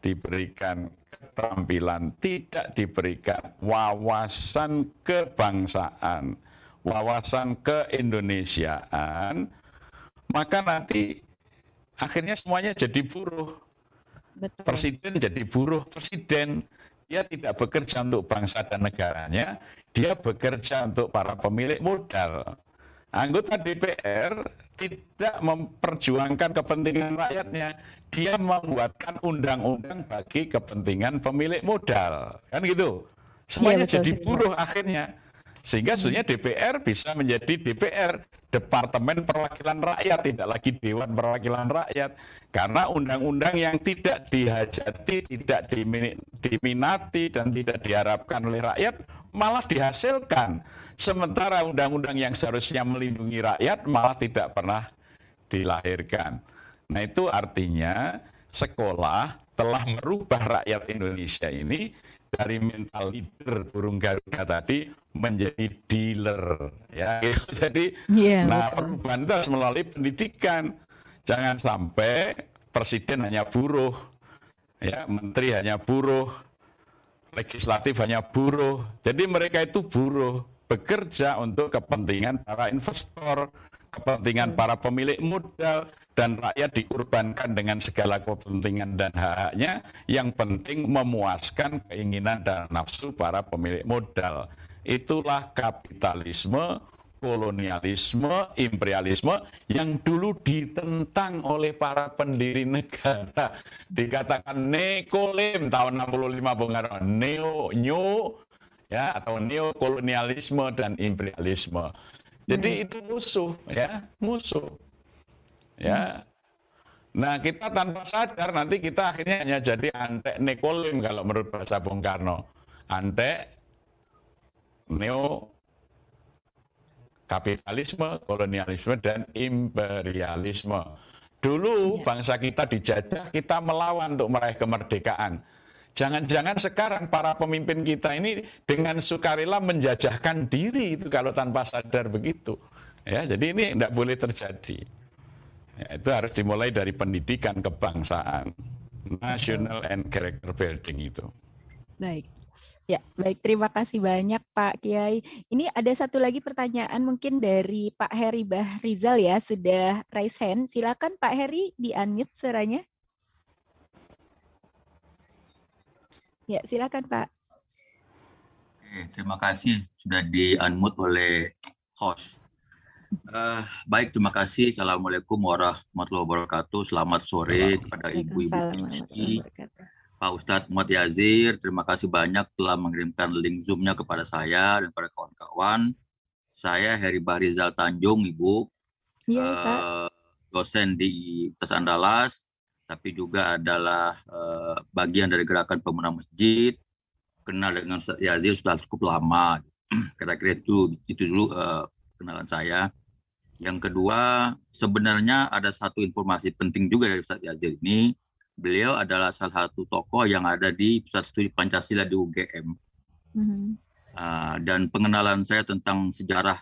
diberikan keterampilan, tidak diberikan wawasan kebangsaan, wawasan keindonesiaan, maka nanti akhirnya semuanya jadi buruh. Betul. Presiden jadi buruh presiden. Dia tidak bekerja untuk bangsa dan negaranya, dia bekerja untuk para pemilik modal. Anggota DPR tidak memperjuangkan kepentingan rakyatnya, dia membuatkan undang-undang bagi kepentingan pemilik modal. Kan gitu. Semuanya betul, jadi betul. buruh akhirnya. Sehingga sebenarnya DPR bisa menjadi DPR, Departemen Perwakilan Rakyat, tidak lagi Dewan Perwakilan Rakyat. Karena undang-undang yang tidak dihajati, tidak diminati, dan tidak diharapkan oleh rakyat, malah dihasilkan. Sementara undang-undang yang seharusnya melindungi rakyat, malah tidak pernah dilahirkan. Nah itu artinya sekolah telah merubah rakyat Indonesia ini dari mental leader burung Garuda tadi menjadi dealer, ya. Jadi, perubahan itu harus melalui pendidikan. Jangan sampai presiden hanya buruh, ya, menteri hanya buruh, legislatif hanya buruh. Jadi mereka itu buruh, bekerja untuk kepentingan para investor, kepentingan para pemilik modal, dan rakyat dikorbankan dengan segala kepentingan dan hak-haknya, yang penting memuaskan keinginan dan nafsu para pemilik modal. Itulah kapitalisme, kolonialisme, imperialisme yang dulu ditentang oleh para pendiri negara. Dikatakan nekolim tahun 65 Bung Karno, ya, atau neokolonialisme dan imperialisme. Jadi itu musuh, ya, musuh. Ya. Nah, kita tanpa sadar nanti kita akhirnya hanya jadi antek nekolim kalau menurut bahasa Bung Karno. Antek neo kapitalisme, kolonialisme, dan imperialisme. Dulu bangsa kita dijajah, kita melawan untuk meraih kemerdekaan. Jangan-jangan sekarang para pemimpin kita ini dengan sukarela menjajahkan diri itu kalau tanpa sadar begitu. Ya, jadi ini tidak boleh terjadi. Ya, itu harus dimulai dari pendidikan kebangsaan, national and character building itu. Baik. Ya, baik. Terima kasih banyak Pak Kiai. Ini ada satu lagi pertanyaan mungkin dari Pak Heri Bahrizal ya, sudah raise hand. Silakan Pak Heri, di-unmute suaranya. Ya, silakan Pak. Terima kasih sudah di-unmute oleh host. Baik, terima kasih. Assalamualaikum warahmatullahi wabarakatuh. Selamat sore kepada ibu-ibu, Pak Ustadz Muhammad Yazir. Terima kasih banyak telah mengirimkan link Zoom-nya kepada saya dan kepada kawan-kawan. Saya Heri Bahrizal Tanjung, Ibu. Dosen di Universitas Andalas, tapi juga adalah bagian dari gerakan pemuda masjid. Kenal dengan Ustadz Yazir sudah cukup lama. Kira-kira itu dulu kenalan saya. Yang kedua, sebenarnya ada satu informasi penting juga dari Ustadz Yazir ini. Beliau adalah salah satu tokoh yang ada di Pusat Studi Pancasila di UGM. Dan pengenalan saya tentang sejarah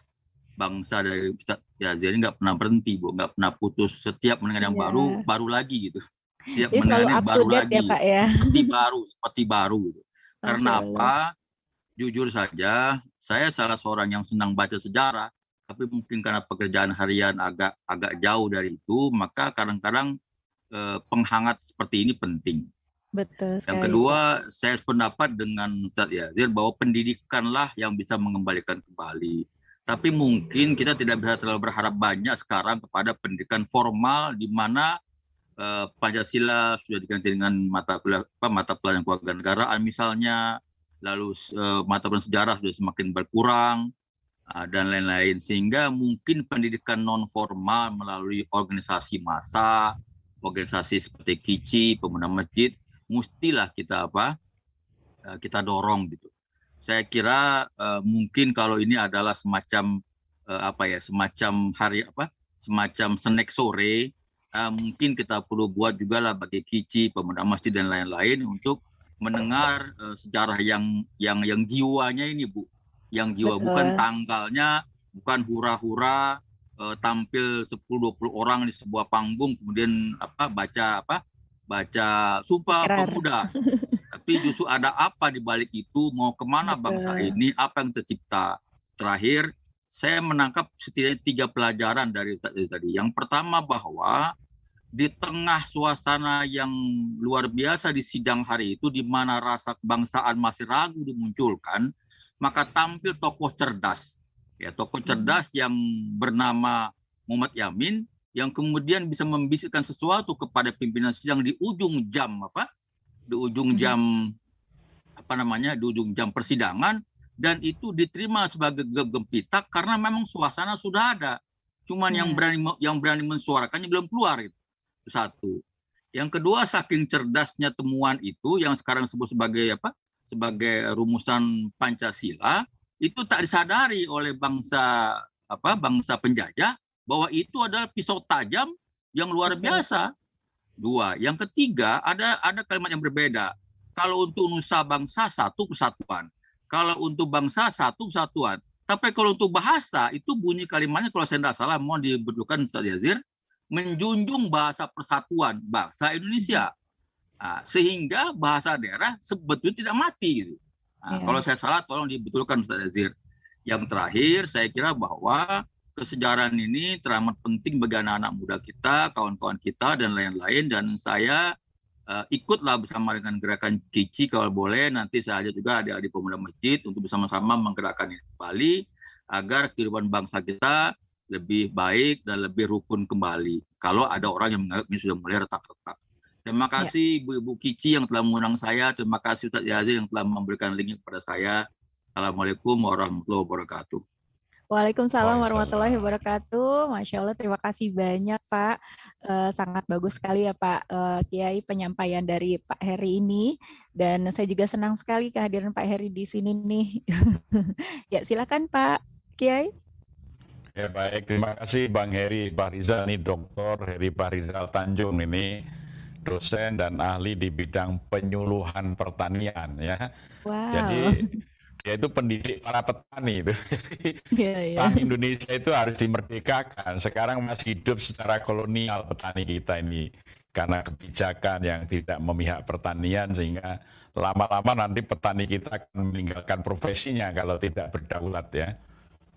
bangsa dari Ustadz Yazir ini nggak pernah berhenti, Bu. Nggak pernah putus. Setiap mendengar yang baru lagi gitu. Setiap mendengar yang baru lagi. Ya, Pak, ya? Seperti baru. Gitu. Karena apa? Jujur saja, saya salah seorang yang senang baca sejarah. Tapi mungkin karena pekerjaan harian agak jauh dari itu, maka kadang-kadang penghangat seperti ini penting. Betul sekali. Yang kedua, saya sependapat dengan Ustadz Yazir bahwa pendidikanlah yang bisa mengembalikan kembali. Tapi mungkin kita tidak bisa terlalu berharap banyak sekarang kepada pendidikan formal di mana Pancasila sudah diganti dengan mata pelajaran kewarganegaraan misalnya, lalu mata pelajaran sejarah sudah semakin berkurang, dan lain-lain, sehingga mungkin pendidikan non formal melalui organisasi massa, organisasi seperti KICI, pemuda masjid, mestilah kita dorong gitu. Saya kira mungkin kalau ini adalah semacam semacam snack sore, mungkin kita perlu buat juga lah bagi KICI, pemuda masjid dan lain-lain untuk mendengar sejarah yang jiwanya ini, Bu. Yang jiwa, Betul. bukan tanggalnya, bukan hura-hura tampil 10-20 orang di sebuah panggung kemudian baca Sumpah Ikrar. Pemuda. Tapi justru ada apa di balik itu, mau kemana bangsa Betul. ini, apa yang tercipta. Terakhir, saya menangkap setidaknya 3 pelajaran dari tadi. Yang pertama, bahwa di tengah suasana yang luar biasa di sidang hari itu, di mana rasa kebangsaan masih ragu dimunculkan, maka tampil tokoh cerdas. Ya, tokoh cerdas yang bernama Muhammad Yamin, yang kemudian bisa membisikkan sesuatu kepada pimpinan sidang di ujung jam di ujung jam persidangan, dan itu diterima sebagai gempita karena memang suasana sudah ada. Cuman yang berani mensuarakannya belum keluar. Itu satu. Yang kedua, saking cerdasnya temuan itu yang sekarang disebut sebagai rumusan Pancasila, itu tak disadari oleh bangsa penjajah bahwa itu adalah pisau tajam yang luar biasa. 2. Yang ketiga, ada kalimat yang berbeda. Kalau untuk nusa bangsa, satu kesatuan. Kalau untuk bangsa, satu kesatuan. Tapi kalau untuk bahasa, itu bunyi kalimatnya, kalau saya tidak salah, mohon dibetulkan Ustaz Yazir, menjunjung bahasa persatuan bangsa Indonesia. Sehingga bahasa daerah sebetulnya tidak mati gitu. Kalau saya salah tolong dibetulkan Ustaz Yazir. Yang terakhir, saya kira bahwa kesejarahan ini teramat penting bagi anak-anak muda kita, kawan-kawan kita dan lain-lain, dan saya ikutlah bersama dengan gerakan Kici kalau boleh, nanti saya ajak juga adik-adik pemuda masjid untuk bersama-sama menggerakkan ini kembali agar kehidupan bangsa kita lebih baik dan lebih rukun kembali. Kalau ada orang yang menganggap ini sudah mulai retak-retak. Terima kasih Ibu-Ibu Kici yang telah mengundang saya. Terima kasih Ustaz Yazid yang telah memberikan link kepada saya. Assalamualaikum warahmatullahi wabarakatuh. Waalaikumsalam warahmatullahi wabarakatuh. Masya Allah, terima kasih banyak Pak. Sangat bagus sekali ya Pak Kiai penyampaian dari Pak Heri ini. Dan saya juga senang sekali kehadiran Pak Heri di sini nih. Ya silakan Pak Kiai. Ya baik, terima kasih Bang Heri Bahrizal, ini Dr. Heri Bahrizal Tanjung, ini dosen dan ahli di bidang penyuluhan pertanian ya. Wow. Jadi dia itu pendidik para petani itu. Petani Indonesia itu harus dimerdekakan. Sekarang masih hidup secara kolonial petani kita ini karena kebijakan yang tidak memihak pertanian, sehingga lama-lama nanti petani kita akan meninggalkan profesinya kalau tidak berdaulat ya.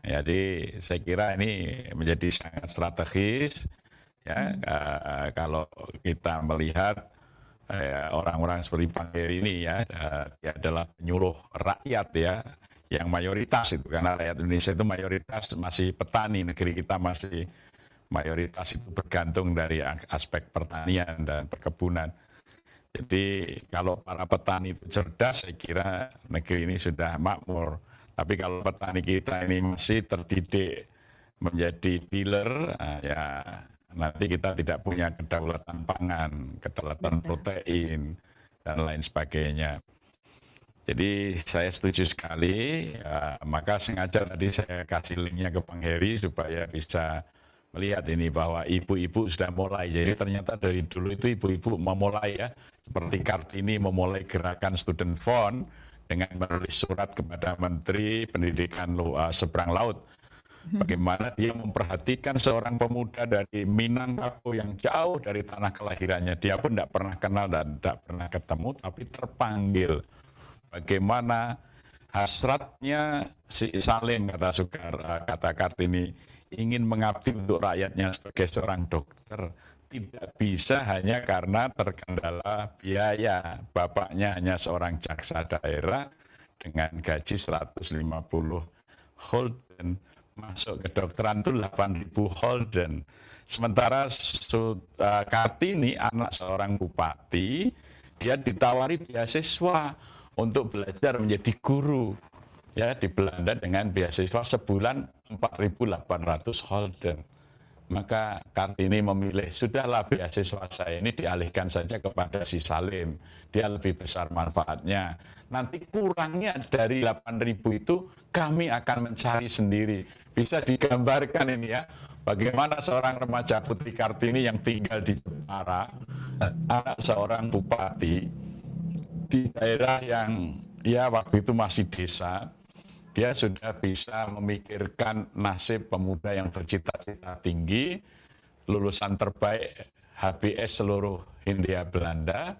Jadi saya kira ini menjadi sangat strategis ya kalau kita melihat orang-orang seperti Bang Heri ini ya, dia adalah penyuluh rakyat ya, yang mayoritas itu, karena rakyat Indonesia itu mayoritas masih petani, negeri kita masih mayoritas itu bergantung dari aspek pertanian dan perkebunan. Jadi kalau para petani itu cerdas, saya kira negeri ini sudah makmur. Tapi kalau petani kita ini masih terdidik menjadi dealer, ya nanti kita tidak punya kedaulatan pangan, kedaulatan protein, dan lain sebagainya. Jadi saya setuju sekali, maka sengaja tadi saya kasih linknya ke Bang Heri supaya bisa melihat ini bahwa ibu-ibu sudah mulai. Jadi ternyata dari dulu itu ibu-ibu memulai ya, seperti Kartini memulai gerakan Student Fund dengan menulis surat kepada Menteri Pendidikan Seberang Laut. Bagaimana dia memperhatikan seorang pemuda dari Minangkabau yang jauh dari tanah kelahirannya. Dia pun tidak pernah kenal dan tidak pernah ketemu, tapi terpanggil. Bagaimana hasratnya si Salim, kata Kartini, ingin mengabdi untuk rakyatnya sebagai seorang dokter. Tidak bisa hanya karena terkendala biaya. Bapaknya hanya seorang jaksa daerah dengan gaji 150 holden. Masuk ke dokteran itu 8.000 holden. Sementara Kartini, anak seorang bupati, dia ditawari beasiswa untuk belajar menjadi guru ya di Belanda dengan beasiswa sebulan 4.800 holden. Maka Kartini memilih, sudahlah beasiswa saya ini dialihkan saja kepada si Salim, dia lebih besar manfaatnya. Nanti kurangnya dari 8.000 itu kami akan mencari sendiri. Bisa digambarkan ini ya, bagaimana seorang remaja Putri Kartini yang tinggal di Jepara, anak seorang bupati, di daerah yang ya waktu itu masih desa, dia sudah bisa memikirkan nasib pemuda yang bercita-cita tinggi, lulusan terbaik HBS seluruh Hindia Belanda,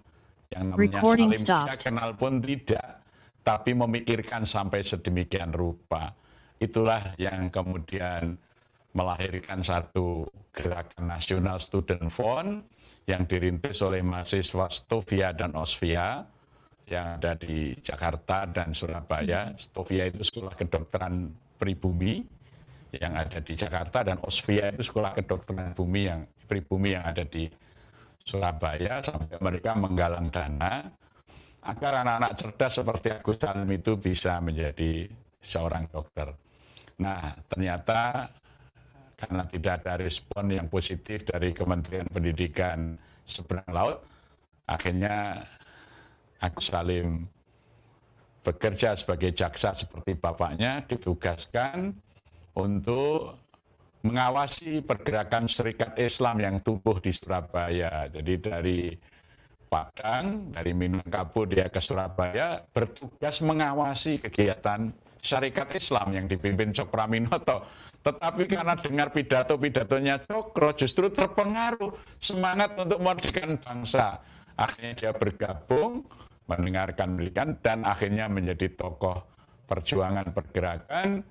yang namanya Recording Salim, dia stopped. kenal pun tidak, tapi memikirkan sampai sedemikian rupa. Itulah yang kemudian melahirkan satu gerakan nasional Student Fund yang dirintis oleh mahasiswa Stovia dan Osvia yang ada di Jakarta dan Surabaya. Stovia itu sekolah kedokteran pribumi yang ada di Jakarta, dan Osvia itu sekolah kedokteran pribumi yang ada di Surabaya, sampai mereka menggalang dana agar anak-anak cerdas seperti Agus Salim itu bisa menjadi seorang dokter. Nah, ternyata karena tidak ada respon yang positif dari Kementerian Pendidikan seberang laut, akhirnya Agus Salim bekerja sebagai jaksa seperti bapaknya, ditugaskan untuk mengawasi pergerakan Serikat Islam yang tumbuh di Surabaya. Jadi dari Padang, dari Minangkabau dia ke Surabaya, bertugas mengawasi kegiatan Syarikat Islam yang dipimpin Cokroaminoto. Tetapi karena dengar pidato-pidatonya Cokro, justru terpengaruh semangat untuk memerdekakan bangsa. Akhirnya dia bergabung, mendengarkan pendidikan, dan akhirnya menjadi tokoh perjuangan pergerakan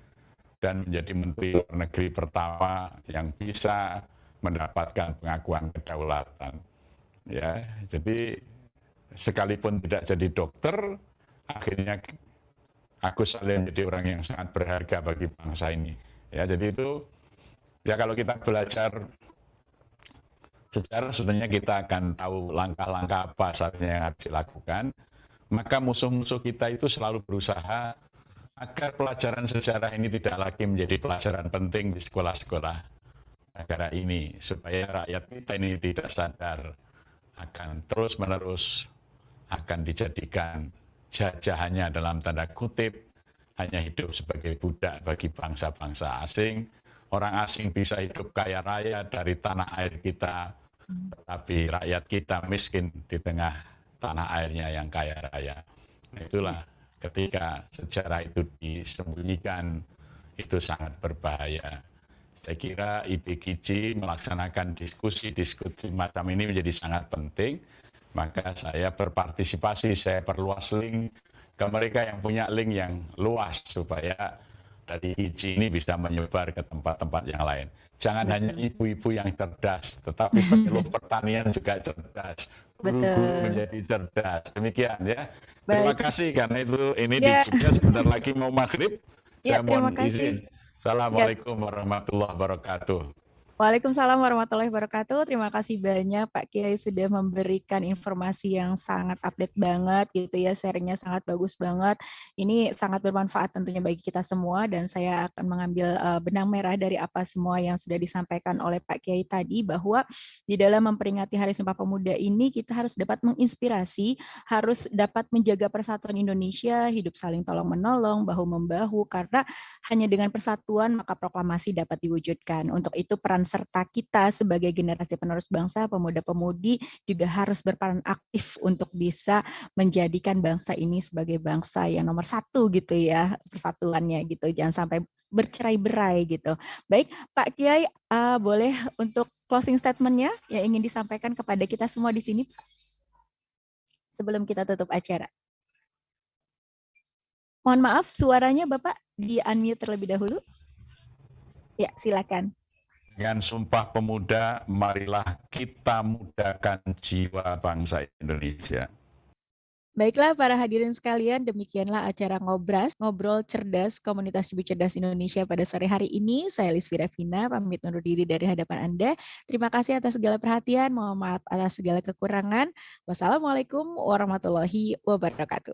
dan menjadi Menteri Luar Negeri pertama yang bisa mendapatkan pengakuan kedaulatan. Ya, jadi sekalipun tidak jadi dokter, akhirnya Agus Salim menjadi orang yang sangat berharga bagi bangsa ini. Ya, jadi itu ya kalau kita belajar sejarah sebenarnya kita akan tahu langkah-langkah apa saatnya yang harus dilakukan. Maka musuh-musuh kita itu selalu berusaha agar pelajaran sejarah ini tidak lagi menjadi pelajaran penting di sekolah-sekolah negara ini, supaya rakyat kita ini tidak sadar akan terus-menerus akan dijadikan jajahannya dalam tanda kutip, hanya hidup sebagai budak bagi bangsa-bangsa asing. Orang asing bisa hidup kaya raya dari tanah air kita, tetapi rakyat kita miskin di tengah tanah airnya yang kaya raya. Nah, itulah ketika sejarah itu disembunyikan, itu sangat berbahaya. Saya kira IPGC melaksanakan diskusi-diskusi macam ini menjadi sangat penting. Maka saya berpartisipasi, saya perluas link ke mereka yang punya link yang luas supaya dari IPGC ini bisa menyebar ke tempat-tempat yang lain. Jangan hanya ibu-ibu yang cerdas, tetapi penyuluh pertanian juga cerdas. Guru-guru menjadi cerdas. Demikian ya. Terima kasih karena itu ini juga sebentar lagi mau maghrib. Saya mohon izin. Assalamualaikum warahmatullahi wabarakatuh. Waalaikumsalam warahmatullahi wabarakatuh. Terima kasih banyak Pak Kiai sudah memberikan informasi yang sangat update banget gitu ya, sharingnya sangat bagus banget. Ini sangat bermanfaat tentunya bagi kita semua, dan saya akan mengambil benang merah dari apa semua yang sudah disampaikan oleh Pak Kiai tadi, bahwa di dalam memperingati Hari Sumpah Pemuda ini kita harus dapat menginspirasi, harus dapat menjaga persatuan Indonesia, hidup saling tolong-menolong, bahu-membahu, karena hanya dengan persatuan maka proklamasi dapat diwujudkan. Untuk itu peran serta kita sebagai generasi penerus bangsa, pemuda-pemudi juga harus berperan aktif untuk bisa menjadikan bangsa ini sebagai bangsa yang nomor satu gitu ya, persatuannya gitu, jangan sampai bercerai-berai gitu. Baik, Pak Kiai, boleh untuk closing statement-nya yang ingin disampaikan kepada kita semua di sini, Pak, sebelum kita tutup acara. Mohon maaf, suaranya Bapak di-unmute terlebih dahulu. Ya, silakan. Dengan Sumpah Pemuda, marilah kita mudahkan jiwa bangsa Indonesia. Baiklah para hadirin sekalian, demikianlah acara Ngobras, Ngobrol Cerdas Komunitas Ibu Cerdas Indonesia pada sore hari ini. Saya Lisvira Vina, pamit undur diri dari hadapan Anda. Terima kasih atas segala perhatian, mohon maaf atas segala kekurangan. Wassalamualaikum warahmatullahi wabarakatuh.